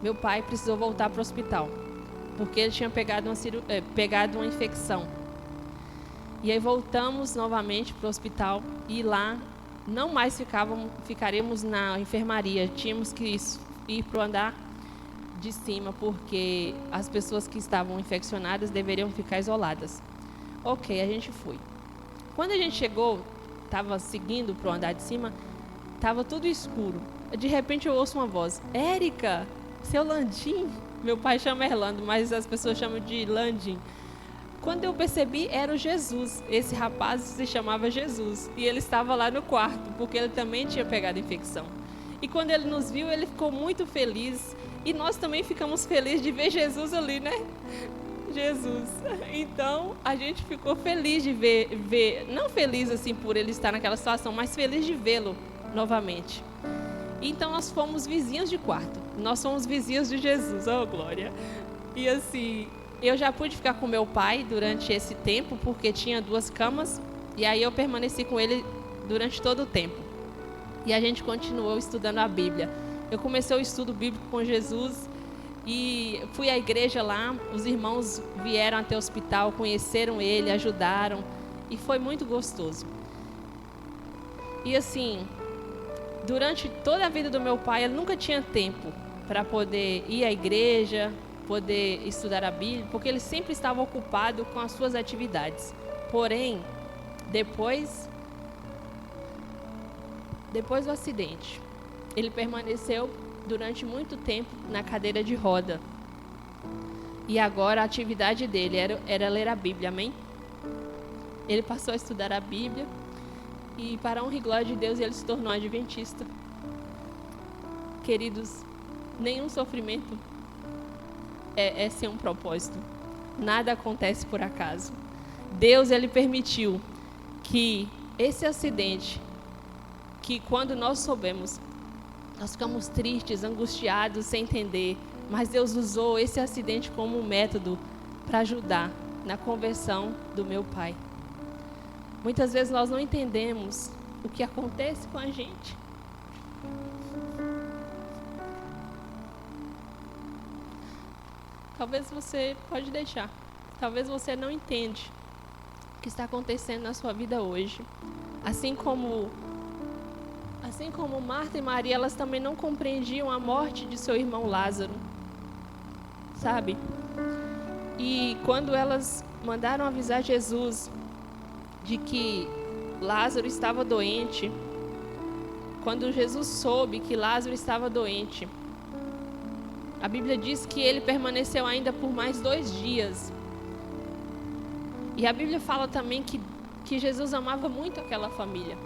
meu pai precisou voltar para o hospital, porque ele tinha pegado uma infecção. E aí voltamos novamente para o hospital e lá não mais ficaríamos na enfermaria. Tínhamos que ir para o andar de cima, porque as pessoas que estavam infeccionadas deveriam ficar isoladas. Ok, a gente foi. Quando a gente chegou, estava seguindo para o andar de cima, estava tudo escuro. De repente eu ouço uma voz: Érica, seu Landim. Meu pai chama Erlando, mas as pessoas chamam de Landim. Quando eu percebi, era o Jesus. Esse rapaz se chamava Jesus. E ele estava lá no quarto, porque ele também tinha pegado infecção. E quando ele nos viu, ele ficou muito feliz. E nós também ficamos felizes de ver Jesus ali, né? Jesus. Então, a gente ficou feliz de ver, não feliz assim por ele estar naquela situação, mas feliz de vê-lo novamente. Então, nós fomos vizinhos de quarto. Nós fomos vizinhos de Jesus. Oh, glória! E assim, eu já pude ficar com meu pai durante esse tempo, porque tinha 2 camas, e aí eu permaneci com ele durante todo o tempo. E a gente continuou estudando a Bíblia. Eu comecei o estudo bíblico com Jesus e fui à igreja lá, os irmãos vieram até o hospital, conheceram ele, ajudaram, e foi muito gostoso. E assim, durante toda a vida do meu pai, ele nunca tinha tempo para poder ir à igreja, poder estudar a Bíblia, porque ele sempre estava ocupado com as suas atividades. Porém, depois do acidente, ele permaneceu durante muito tempo na cadeira de roda. E agora a atividade dele era ler a Bíblia, amém? Ele passou a estudar a Bíblia e, para a honra e glória de Deus, ele se tornou adventista. Queridos, nenhum sofrimento é sem um propósito. Nada acontece por acaso. Deus, ele permitiu que esse acidente, que quando nós soubemos, nós ficamos tristes, angustiados, sem entender, mas Deus usou esse acidente como um método para ajudar na conversão do meu pai. Muitas vezes nós não entendemos o que acontece com a gente. Talvez você pode deixar. Talvez você não entende o que está acontecendo na sua vida hoje. Assim como Marta e Maria, elas também não compreendiam a morte de seu irmão Lázaro. Sabe? E quando elas mandaram avisar Jesus de que Lázaro estava doente, quando Jesus soube que Lázaro estava doente, a Bíblia diz que ele permaneceu ainda por mais 2 dias. E a Bíblia fala também que Jesus amava muito aquela família.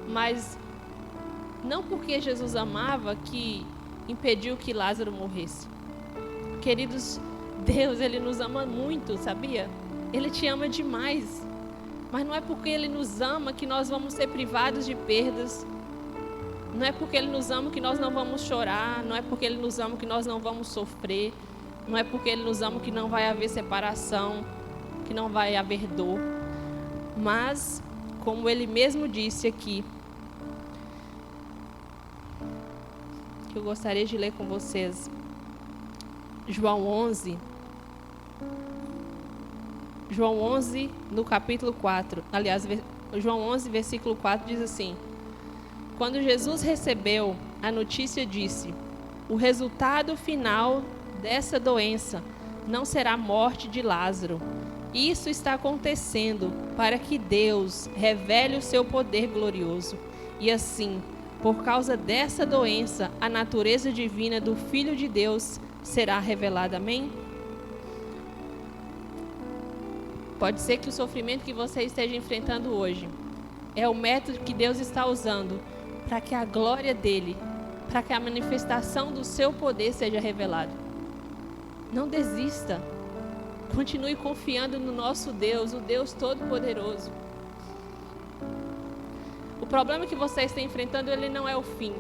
Mas não porque Jesus amava que impediu que Lázaro morresse. Queridos, Deus, ele nos ama muito, sabia? Ele te ama demais. Mas não é porque ele nos ama que nós vamos ser privados de perdas. Não é porque ele nos ama que nós não vamos chorar. Não é porque ele nos ama que nós não vamos sofrer. Não é porque ele nos ama que não vai haver separação, que não vai haver dor. Mas, como ele mesmo disse aqui, que eu gostaria de ler com vocês, João 11, no capítulo 4, aliás, João 11, versículo 4, diz assim: quando Jesus recebeu a notícia, disse: o resultado final dessa doença não será a morte de Lázaro. Isso está acontecendo para que Deus revele o seu poder glorioso. E assim, por causa dessa doença, a natureza divina do Filho de Deus será revelada. Amém? Pode ser que o sofrimento que você esteja enfrentando hoje é o método que Deus está usando para que a glória dele, para que a manifestação do seu poder seja revelada. Não desista. Continue confiando no nosso Deus, o Deus Todo-Poderoso. O problema que você está enfrentando, ele não é o fim.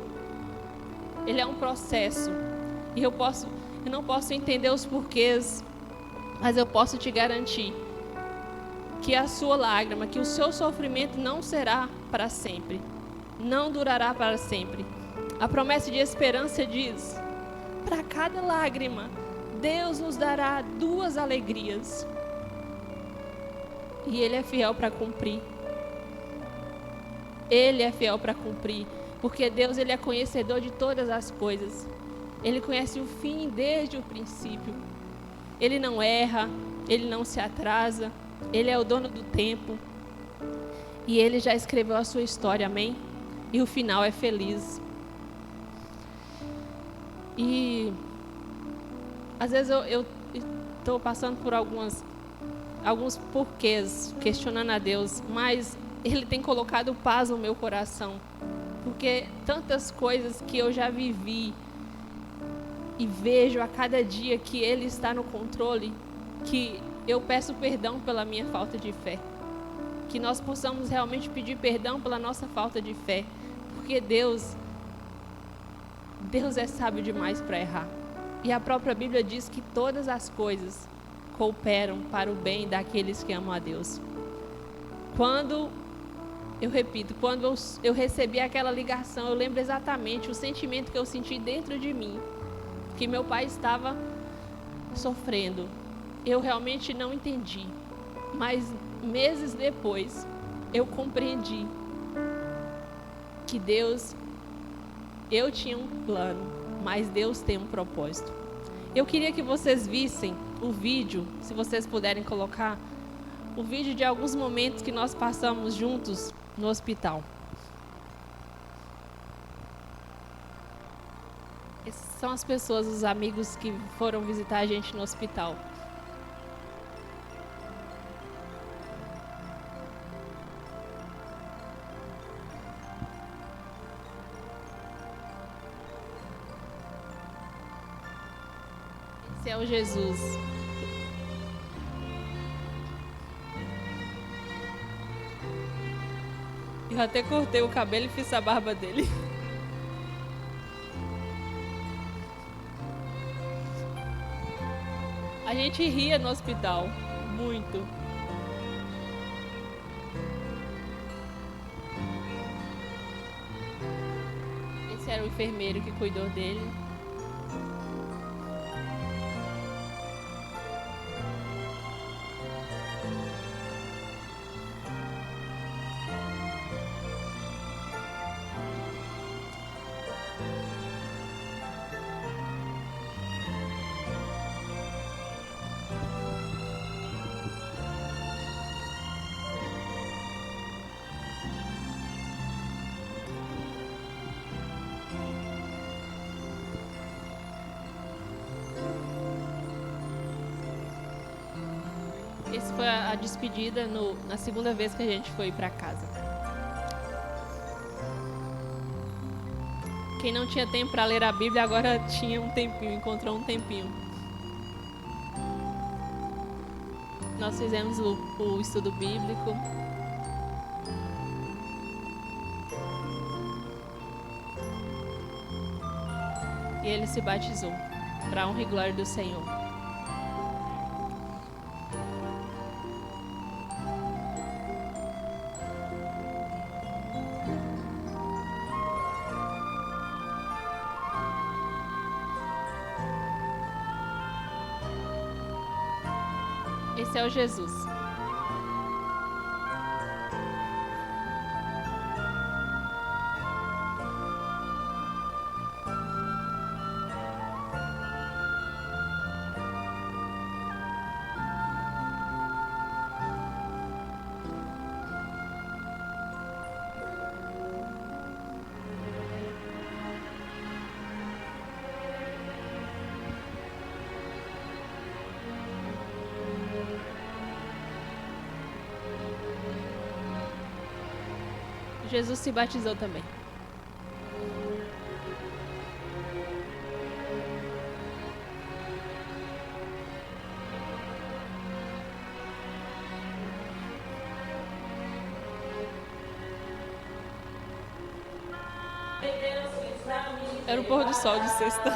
Ele é um processo. E eu não posso entender os porquês, mas eu posso te garantir que a sua lágrima, que o seu sofrimento não será para sempre. Não durará para sempre. A promessa de esperança diz: para cada lágrima, Deus nos dará 2 alegrias. E Ele é fiel para cumprir. Ele é fiel para cumprir. Porque Deus, Ele é conhecedor de todas as coisas. Ele conhece o fim desde o princípio. Ele não erra, Ele não se atrasa. Ele é o dono do tempo. E Ele já escreveu a sua história, amém? E o final é feliz. E às vezes eu estou passando por alguns porquês, questionando a Deus, mas Ele tem colocado paz no meu coração. Porque tantas coisas que eu já vivi e vejo a cada dia que Ele está no controle, que eu peço perdão pela minha falta de fé. Que nós possamos realmente pedir perdão pela nossa falta de fé. Porque Deus é sábio demais para errar. E a própria Bíblia diz que todas as coisas cooperam para o bem daqueles que amam a Deus. Quando eu recebi aquela ligação, eu lembro exatamente o sentimento que eu senti dentro de mim, que meu pai estava sofrendo. Eu realmente não entendi, mas meses depois eu compreendi que eu tinha um plano, mas Deus tem um propósito. Eu queria que vocês vissem o vídeo, se vocês puderem colocar, o vídeo de alguns momentos que nós passamos juntos no hospital. Esses são as pessoas, os amigos que foram visitar a gente no hospital. Esse é o Jesus. Eu até cortei o cabelo e fiz a barba dele. A gente ria no hospital, muito. Esse era o enfermeiro que cuidou dele. Essa foi a despedida na segunda vez que a gente foi para casa. Quem não tinha tempo para ler a Bíblia agora tinha um tempinho, encontrou um tempinho. Nós fizemos o estudo bíblico. E ele se batizou para a honra e glória do Senhor. Esse é o Jesus. Jesus se batizou também. Era o pôr do sol de sexta.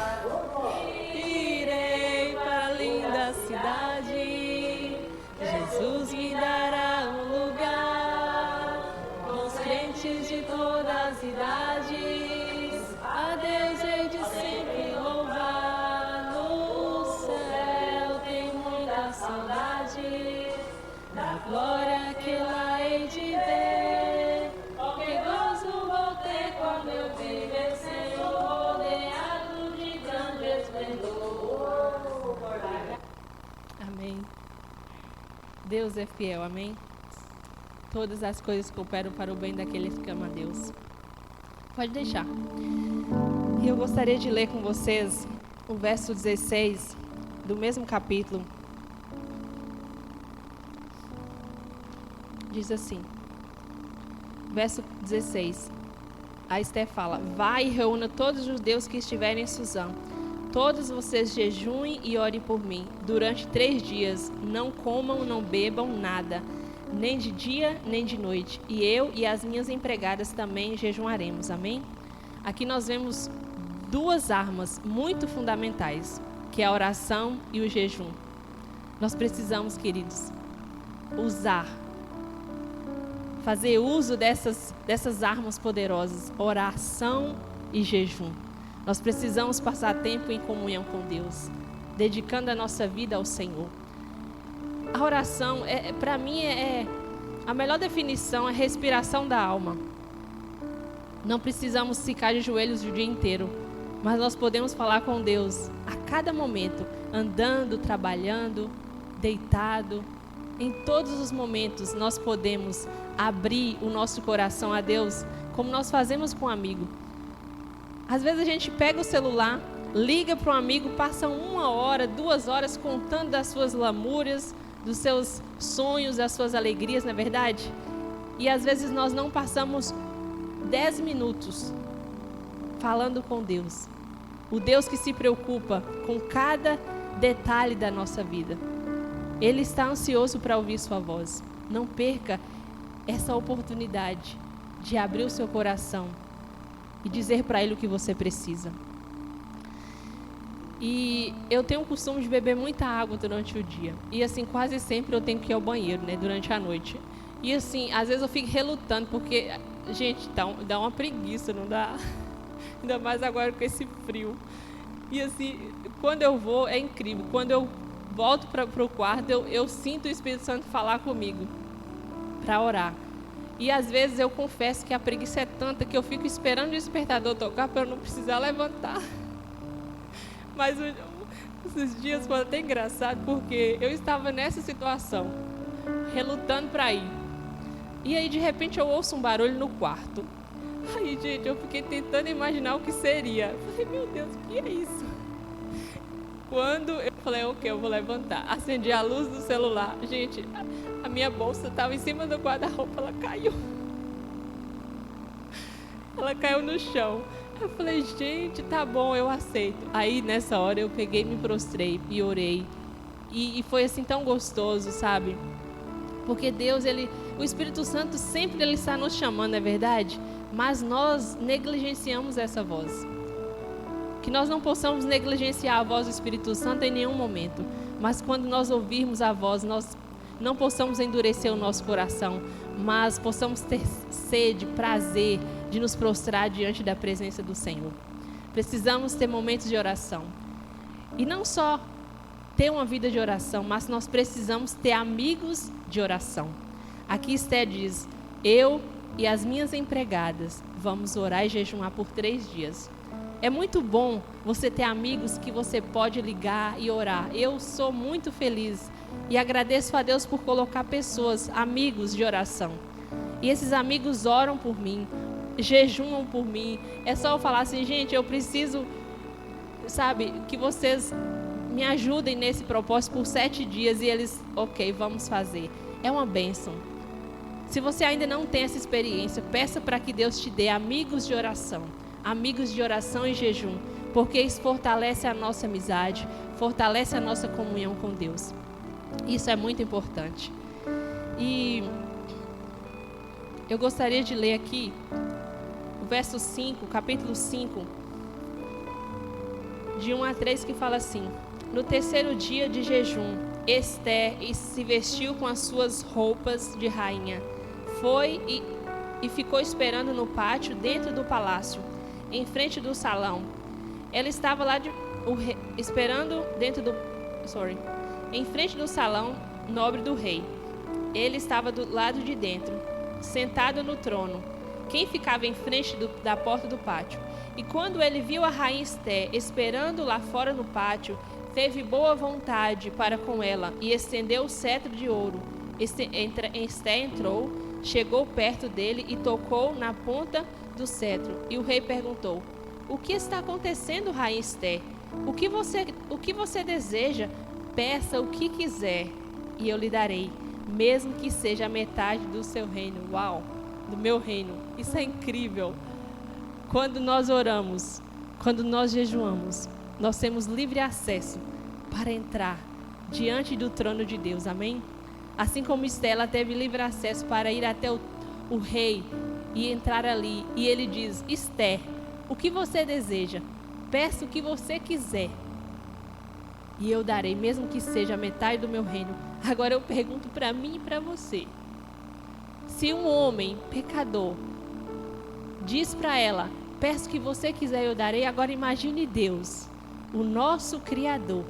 Irei para a linda cidade, Jesus me dará um lugar, com os crentes de todas as idades, a Deus hei de sempre louvar. No céu tem muita saudade da glória que lá hei de ver, que gozo vou ter quando eu viver, Senhor, rodeado de grande esplendor. Amém. Deus é fiel, amém? Todas as coisas cooperam para o bem daqueles que amam a Deus. Pode deixar. E eu gostaria de ler com vocês o verso 16 do mesmo capítulo. Diz assim, verso 16. A Esther fala: vai e reúna todos os judeus que estiverem em Suzã. Todos vocês jejuem e orem por mim. Durante 3 dias, não comam, não bebam nada, nem de dia, nem de noite. E eu e as minhas empregadas também jejuaremos. Amém? Aqui nós vemos 2 armas muito fundamentais. que é a oração e o jejum. Nós precisamos, queridos, fazer uso dessas armas poderosas, oração e jejum. Nós precisamos passar tempo em comunhão com Deus, dedicando a nossa vida ao Senhor. A oração, para mim, a melhor definição é respiração da alma. Não precisamos ficar de joelhos o dia inteiro, mas nós podemos falar com Deus a cada momento, andando, trabalhando, deitado. Em todos os momentos nós podemos abrir o nosso coração a Deus, como nós fazemos com um amigo. Às vezes a gente pega o celular, liga para um amigo, passa 1 hora, 2 horas contando das suas lamúrias, dos seus sonhos, das suas alegrias, não é verdade? E às vezes nós não passamos 10 minutos falando com Deus. O Deus que se preocupa com cada detalhe da nossa vida. Ele está ansioso para ouvir sua voz. Não perca essa oportunidade de abrir o seu coração e dizer para Ele o que você precisa. E eu tenho o costume de beber muita água durante o dia. E assim, quase sempre eu tenho que ir ao banheiro, né, durante a noite. E assim, às vezes eu fico relutando, porque, gente, dá uma preguiça, não dá? Ainda mais agora com esse frio. E assim, quando eu vou, é incrível. Quando eu volto para o quarto, eu sinto o Espírito Santo falar comigo para orar. E às vezes eu confesso que a preguiça é tanta que eu fico esperando o despertador tocar para eu não precisar levantar. Mas esses dias foram até engraçado, porque eu estava nessa situação, relutando para ir. E aí, de repente, eu ouço um barulho no quarto. Aí, gente, eu fiquei tentando imaginar o que seria. Eu falei, meu Deus, o que é isso? Quando eu falei, ok, eu vou levantar. Acendi a luz do celular. Gente, a minha bolsa estava em cima do guarda-roupa, ela caiu. Ela caiu no chão. Eu falei, gente, tá bom, eu aceito. Aí, nessa hora, eu peguei, me prostrei e orei. E foi assim tão gostoso, sabe? Porque Deus, o Espírito Santo sempre ele está nos chamando, é verdade? Mas nós negligenciamos essa voz. Que nós não possamos negligenciar a voz do Espírito Santo em nenhum momento. Mas quando nós ouvirmos a voz, nós não possamos endurecer o nosso coração, mas possamos ter sede, prazer de nos prostrar diante da presença do Senhor. Precisamos ter momentos de oração. E não só ter uma vida de oração, mas nós precisamos ter amigos de oração. Aqui Esté diz, eu e as minhas empregadas vamos orar e jejuar por 3 dias. É muito bom você ter amigos que você pode ligar e orar. Eu sou muito feliz e agradeço a Deus por colocar pessoas, amigos de oração. E esses amigos oram por mim, jejuam por mim. É só eu falar assim, gente, eu preciso, sabe, que vocês me ajudem nesse propósito por 7 dias. E eles, ok, vamos fazer. É uma bênção. Se você ainda não tem essa experiência, peça para que Deus te dê amigos de oração. Amigos de oração e jejum, porque isso fortalece a nossa amizade, fortalece a nossa comunhão com Deus. Isso é muito importante. E eu gostaria de ler aqui o verso 5, capítulo 5, de 1 a 3, que fala assim: no 3º dia de jejum, Esté se vestiu com as suas roupas de rainha. Foi e ficou esperando no pátio dentro do palácio, em frente do salão. Ela estava lá esperando em frente do salão nobre do rei. Ele estava do lado de dentro, sentado no trono. Quem ficava em frente da porta do pátio? E quando ele viu a rainha Esté esperando lá fora no pátio, teve boa vontade para com ela e estendeu o cetro de ouro. Esté entrou, chegou perto dele e tocou na ponta do cetro. E o rei perguntou: o que está acontecendo, rainha Esté? O que você deseja? Peça o que quiser e eu lhe darei, mesmo que seja a metade do seu reino. Uau, do meu reino. Isso é incrível. Quando nós oramos, quando nós jejuamos, nós temos livre acesso para entrar diante do trono de Deus. Amém? Assim como Esté, ela teve livre acesso para ir até o rei e entrar ali. E ele diz: Esté, o que você deseja? Peça o que você quiser e eu darei, mesmo que seja a metade do meu reino. Agora eu pergunto para mim e para você. Se um homem pecador diz para ela, peço que você quiser, eu darei. Agora imagine Deus, o nosso Criador,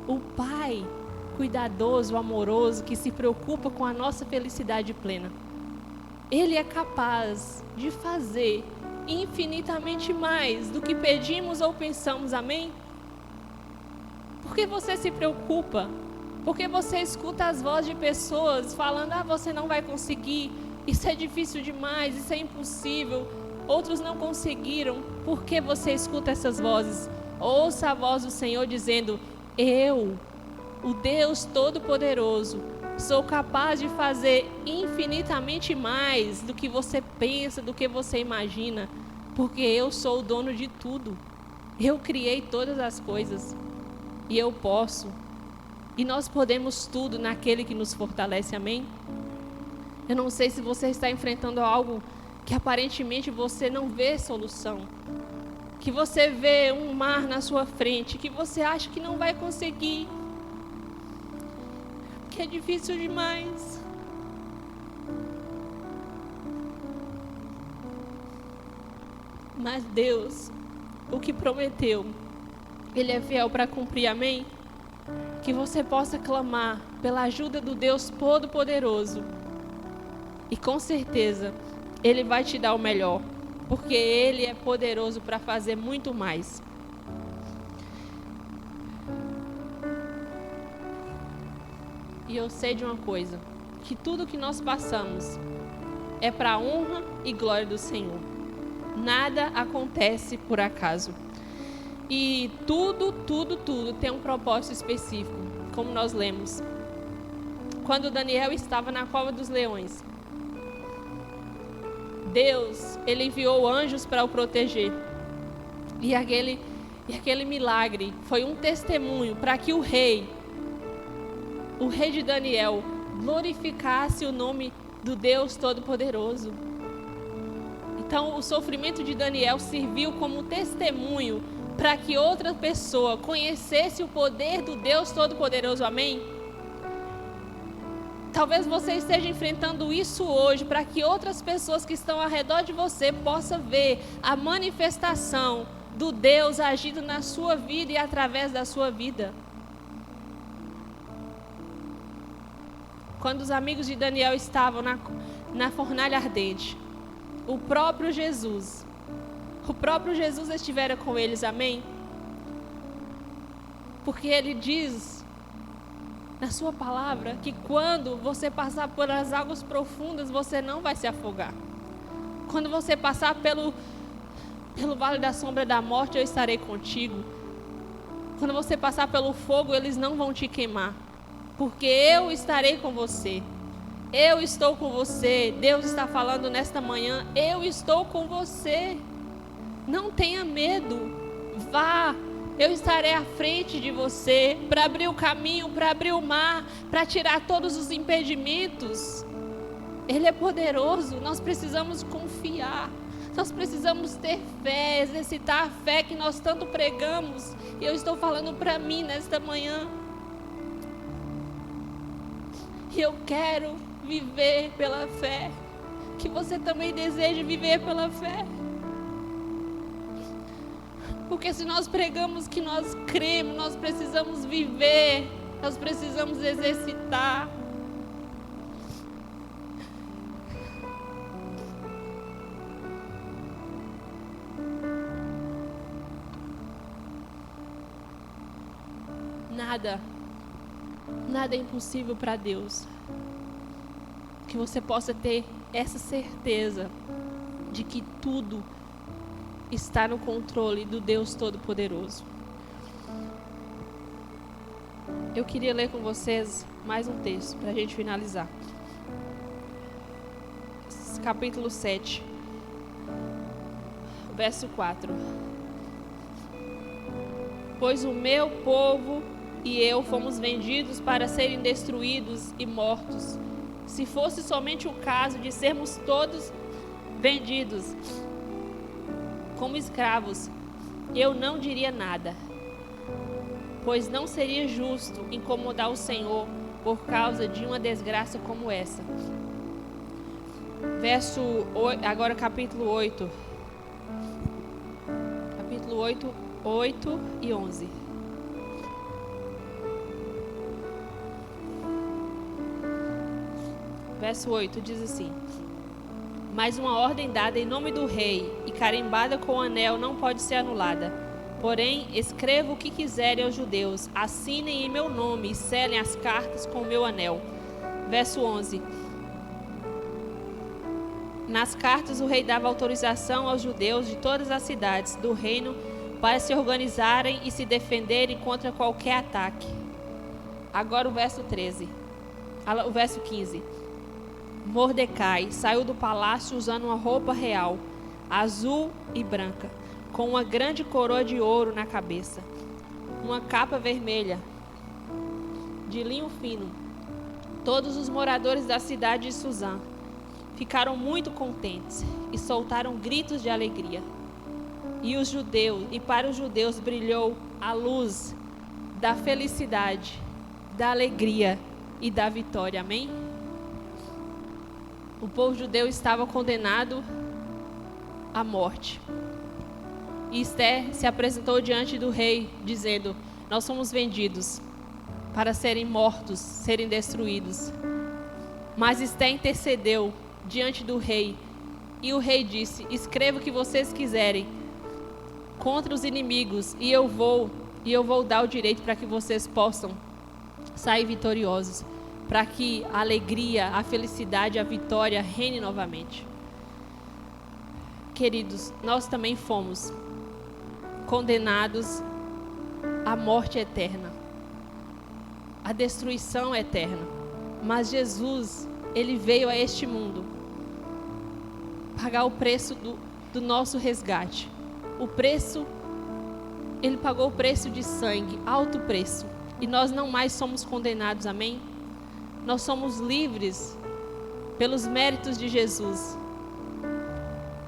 o Pai cuidadoso, amoroso, que se preocupa com a nossa felicidade plena. Ele é capaz de fazer infinitamente mais do que pedimos ou pensamos, amém? Por que você se preocupa? Porque você escuta as vozes de pessoas falando, você não vai conseguir, isso é difícil demais, isso é impossível, outros não conseguiram. Por que você escuta essas vozes? Ouça a voz do Senhor dizendo, eu, o Deus Todo-Poderoso, sou capaz de fazer infinitamente mais do que você pensa, do que você imagina, porque eu sou o dono de tudo. Eu criei todas as coisas e eu posso. E nós podemos tudo naquele que nos fortalece, amém? Eu não sei se você está enfrentando algo que aparentemente você não vê solução, que você vê um mar na sua frente, que você acha que não vai conseguir, que é difícil demais. Mas Deus, o que prometeu, Ele é fiel para cumprir, amém? Que você possa clamar pela ajuda do Deus Todo-Poderoso. E com certeza, Ele vai te dar o melhor, porque Ele é poderoso para fazer muito mais. E eu sei de uma coisa, que tudo que nós passamos é para a honra e glória do Senhor. Nada acontece por acaso. E tudo tem um propósito específico, como nós lemos. Quando Daniel estava na cova dos leões, Deus, Ele enviou anjos para o proteger. E aquele milagre foi um testemunho para que o rei de Daniel, glorificasse o nome do Deus Todo-Poderoso. Então, o sofrimento de Daniel serviu como testemunho para que outra pessoa conhecesse o poder do Deus Todo-Poderoso, amém? Talvez você esteja enfrentando isso hoje, para que outras pessoas que estão ao redor de você possam ver a manifestação do Deus agindo na sua vida e através da sua vida. Quando os amigos de Daniel estavam na fornalha ardente, o próprio Jesus estivera com eles, amém? Porque Ele diz na sua palavra que quando você passar por as águas profundas, você não vai se afogar. Quando você passar pelo vale da sombra da morte, eu estarei contigo. Quando você passar pelo fogo, eles não vão te queimar, porque eu estarei com você. Eu estou com você. Deus está falando nesta manhã, eu estou com você. Não tenha medo, vá, eu estarei à frente de você para abrir o caminho, para abrir o mar, para tirar todos os impedimentos. Ele é poderoso, nós precisamos confiar, nós precisamos ter fé, exercitar a fé que nós tanto pregamos. E eu estou falando para mim nesta manhã. E eu quero viver pela fé, que você também deseje viver pela fé. Porque se nós pregamos que nós cremos, nós precisamos viver, nós precisamos exercitar. Nada é impossível para Deus. Que você possa ter essa certeza de que tudo está no controle do Deus Todo-Poderoso. Eu queria ler com vocês mais um texto para a gente finalizar. Capítulo 7, verso 4. Pois o meu povo e eu fomos vendidos para serem destruídos e mortos. Se fosse somente o caso de sermos todos vendidos como escravos, eu não diria nada. pois não seria justo incomodar o Senhor por causa de uma desgraça como essa. Agora capítulo 8. Capítulo 8, 8 e 11. Verso 8 diz assim: mas uma ordem dada em nome do rei e carimbada com o anel não pode ser anulada. Porém, escreva o que quiserem aos judeus, assinem em meu nome e selem as cartas com o meu anel. Verso 11. Nas cartas o rei dava autorização aos judeus de todas as cidades do reino para se organizarem e se defenderem contra qualquer ataque. Agora o verso 15. Mordecai saiu do palácio usando uma roupa real, azul e branca, com uma grande coroa de ouro na cabeça, uma capa vermelha, de linho fino. Todos os moradores da cidade de Suzã ficaram muito contentes e soltaram gritos de alegria. E para os judeus brilhou a luz da felicidade, da alegria e da vitória. Amém? O povo judeu estava condenado à morte. E Esther se apresentou diante do rei, dizendo: nós somos vendidos para serem mortos, serem destruídos. Mas Esther intercedeu diante do rei, e o rei disse: escreva o que vocês quiserem contra os inimigos, e eu vou dar o direito para que vocês possam sair vitoriosos, para que a alegria, a felicidade, a vitória reine novamente. Queridos, nós também fomos condenados à morte eterna, à destruição eterna. Mas Jesus, Ele veio a este mundo pagar o preço do nosso resgate. Ele pagou o preço de sangue, alto preço. E nós não mais somos condenados, amém? Nós somos livres pelos méritos de Jesus.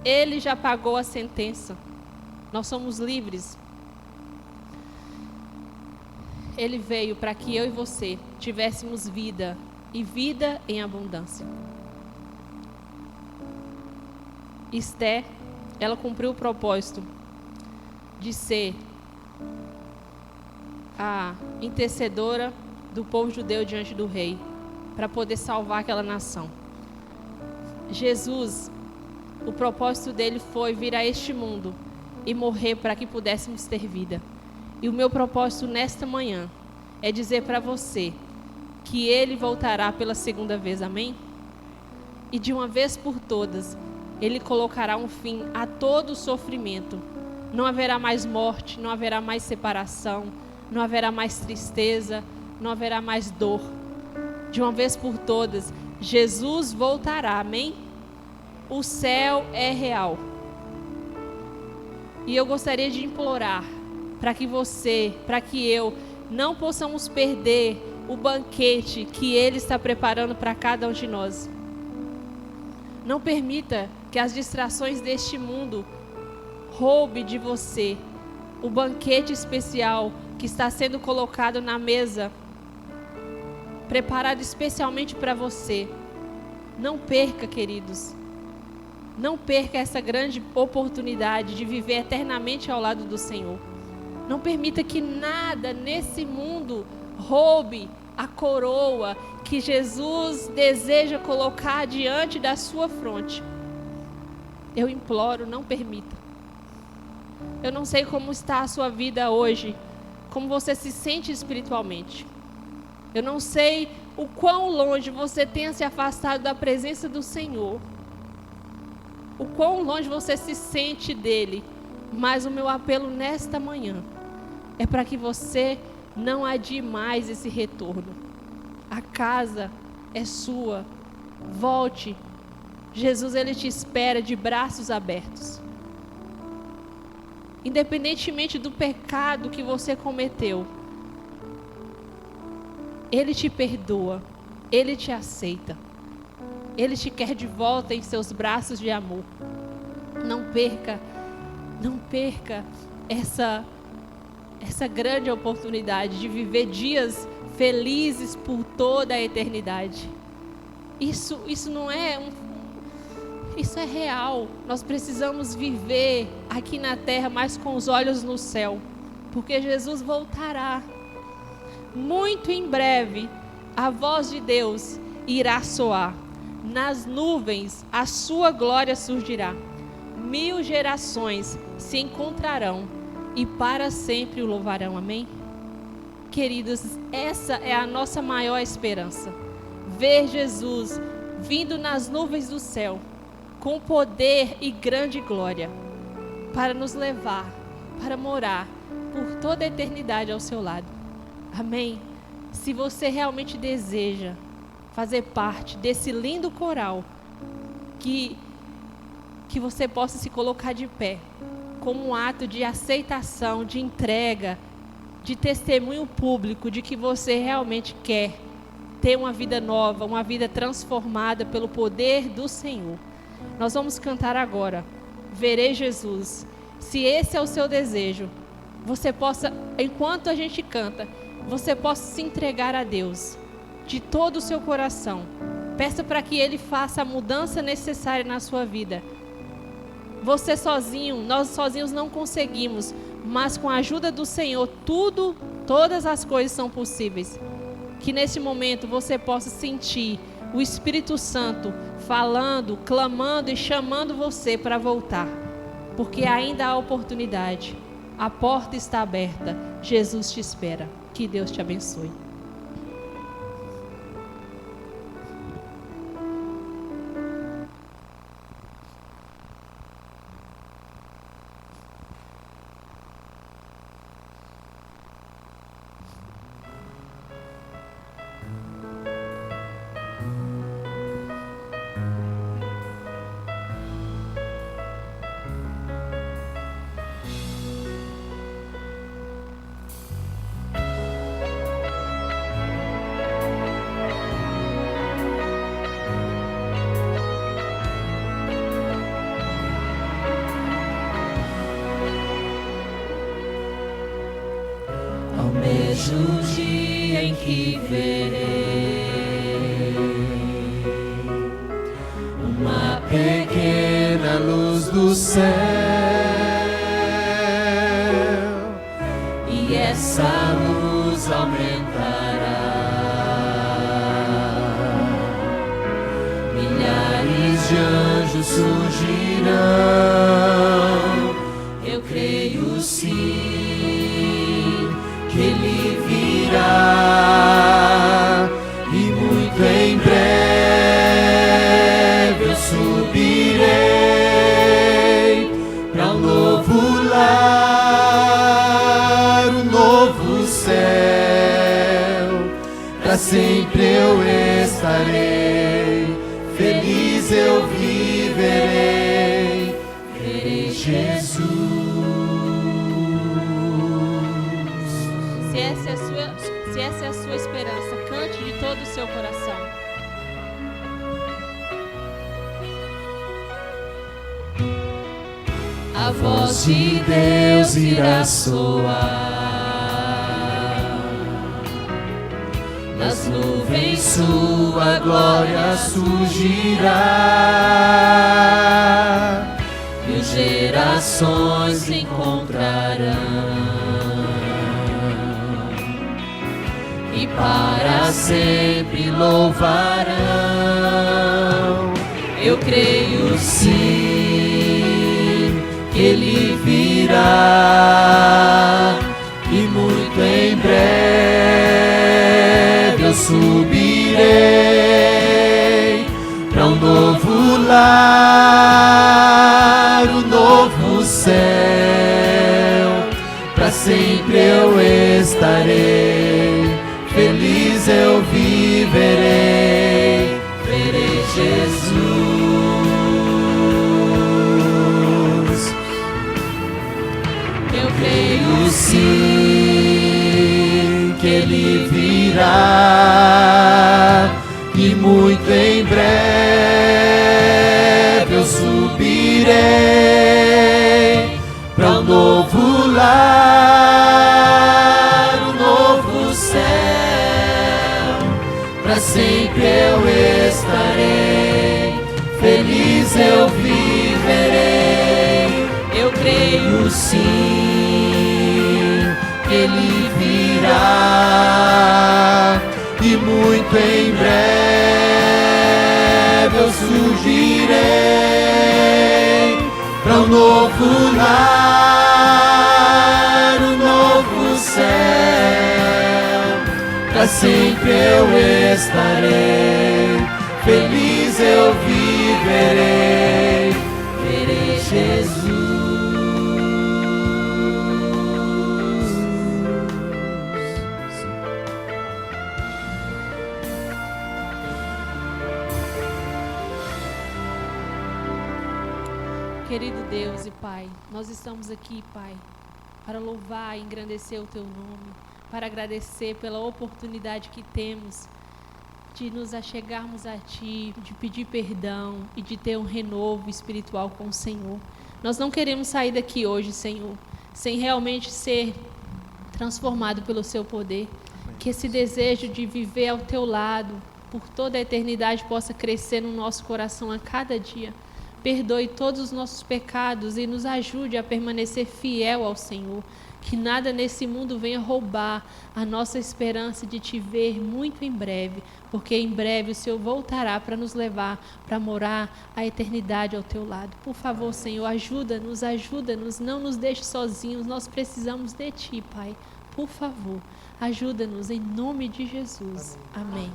Ele já pagou a sentença. Nós somos livres. Ele veio para que eu e você tivéssemos vida, e vida em abundância. Esther, ela cumpriu o propósito de ser a intercedora do povo judeu diante do rei, para poder salvar aquela nação. Jesus, o propósito dele foi vir a este mundo e morrer para que pudéssemos ter vida. E o meu propósito nesta manhã é dizer para você que ele voltará pela segunda vez, amém? E de uma vez por todas, ele colocará um fim a todo o sofrimento. Não haverá mais morte, não haverá mais separação, não haverá mais tristeza, não haverá mais dor. De uma vez por todas, Jesus voltará, amém? O céu é real. E eu gostaria de implorar para que você, para que eu, não possamos perder o banquete que Ele está preparando para cada um de nós. Não permita que as distrações deste mundo roube de você o banquete especial que está sendo colocado na mesa, preparado especialmente para você. Não perca, queridos. Não perca essa grande oportunidade de viver eternamente ao lado do Senhor. Não permita que nada nesse mundo roube a coroa que Jesus deseja colocar diante da sua fronte. Eu imploro, não permita. Eu não sei como está a sua vida hoje, como você se sente espiritualmente. Eu não sei o quão longe você tenha se afastado da presença do Senhor, o quão longe você se sente dele, mas o meu apelo nesta manhã é para que você não adie mais esse retorno. A casa é sua. Volte. Jesus, ele te espera de braços abertos. Independentemente do pecado que você cometeu, ele te perdoa, ele te aceita, ele te quer de volta em seus braços de amor. Não perca essa grande oportunidade de viver dias felizes por toda a eternidade. Isso não é isso é real. Nós precisamos viver aqui na terra, mas com os olhos no céu, porque Jesus voltará. Muito em breve, a voz de Deus irá soar. Nas nuvens, a sua glória surgirá. 1000 gerações se encontrarão e para sempre o louvarão. Amém? Queridos, essa é a nossa maior esperança. Ver Jesus vindo nas nuvens do céu, com poder e grande glória, para nos levar, para morar por toda a eternidade ao seu lado. Amém? Se você realmente deseja fazer parte desse lindo coral, que você possa se colocar de pé, como um ato de aceitação, de entrega, de testemunho público de que você realmente quer ter uma vida nova, uma vida transformada pelo poder do Senhor. Nós vamos cantar agora, Verei Jesus. Se esse é o seu desejo, você possa, enquanto a gente canta, você possa se entregar a Deus de todo o seu coração. Peça para que Ele faça a mudança necessária na sua vida. Você sozinho, nós sozinhos não conseguimos, mas com a ajuda do Senhor, todas as coisas são possíveis. Que nesse momento você possa sentir o Espírito Santo falando, clamando e chamando você para voltar, porque ainda há oportunidade. A porta está aberta. Jesus te espera. Que Deus te abençoe. Almejo o dia em que verei uma pequena luz do céu, e essa luz aumentará. Milhares de anjos surgirão. Eu creio sim que Ele virá, e muito em breve eu subirei para um novo lar, um novo céu. Para sempre eu estarei, feliz eu viverei, verei Jesus. Se essa é a sua esperança, cante de todo o seu coração. A voz de Deus irá soar, nas nuvens sua glória surgirá, 1000 gerações se encontrarão e para sempre louvarão. Eu creio sim que Ele virá, e muito em breve eu subirei para um novo lar, um novo céu. Para sempre eu estarei, feliz eu viverei, verei Jesus. Eu creio sim que Ele virá, e muito em breve eu subirei para um novo lar, virá, e muito em breve eu surgirei para um novo lar, um novo céu. Para sempre eu estarei, feliz eu viverei, verei Jesus. Querido Deus e Pai, nós estamos aqui, Pai, para louvar e engrandecer o Teu nome, para agradecer pela oportunidade que temos de nos achegarmos a Ti, de pedir perdão e de ter um renovo espiritual com o Senhor. Nós não queremos sair daqui hoje, Senhor, sem realmente ser transformado pelo Seu poder. Que esse desejo de viver ao Teu lado por toda a eternidade possa crescer no nosso coração a cada dia. Perdoe todos os nossos pecados e nos ajude a permanecer fiel ao Senhor. Que nada nesse mundo venha roubar a nossa esperança de Te ver muito em breve, porque em breve o Senhor voltará para nos levar, para morar a eternidade ao Teu lado. Por favor, Senhor, ajuda-nos, não nos deixe sozinhos, nós precisamos de Ti, Pai. Por favor, ajuda-nos em nome de Jesus. Amém.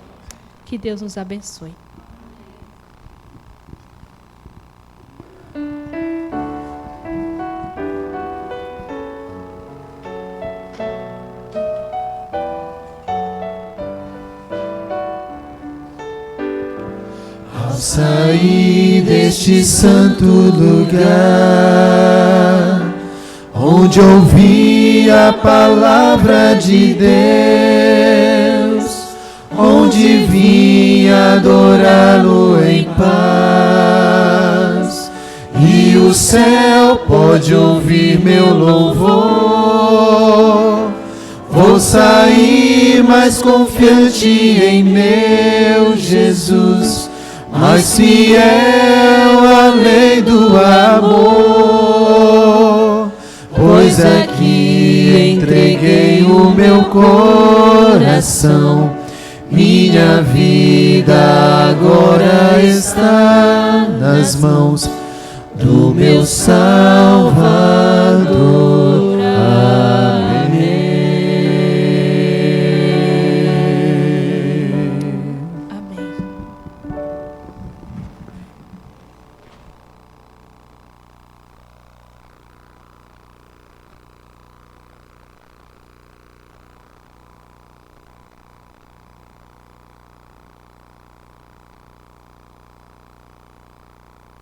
Que Deus nos abençoe. Ao sair deste santo lugar, onde ouvi a palavra de Deus, onde vim adorá-lo em paz, e o céu pode ouvir meu louvor. Vou sair mais confiante em meu Jesus, mais fiel à lei do amor, pois aqui entreguei o meu coração. Minha vida agora está nas mãos do meu Salvador.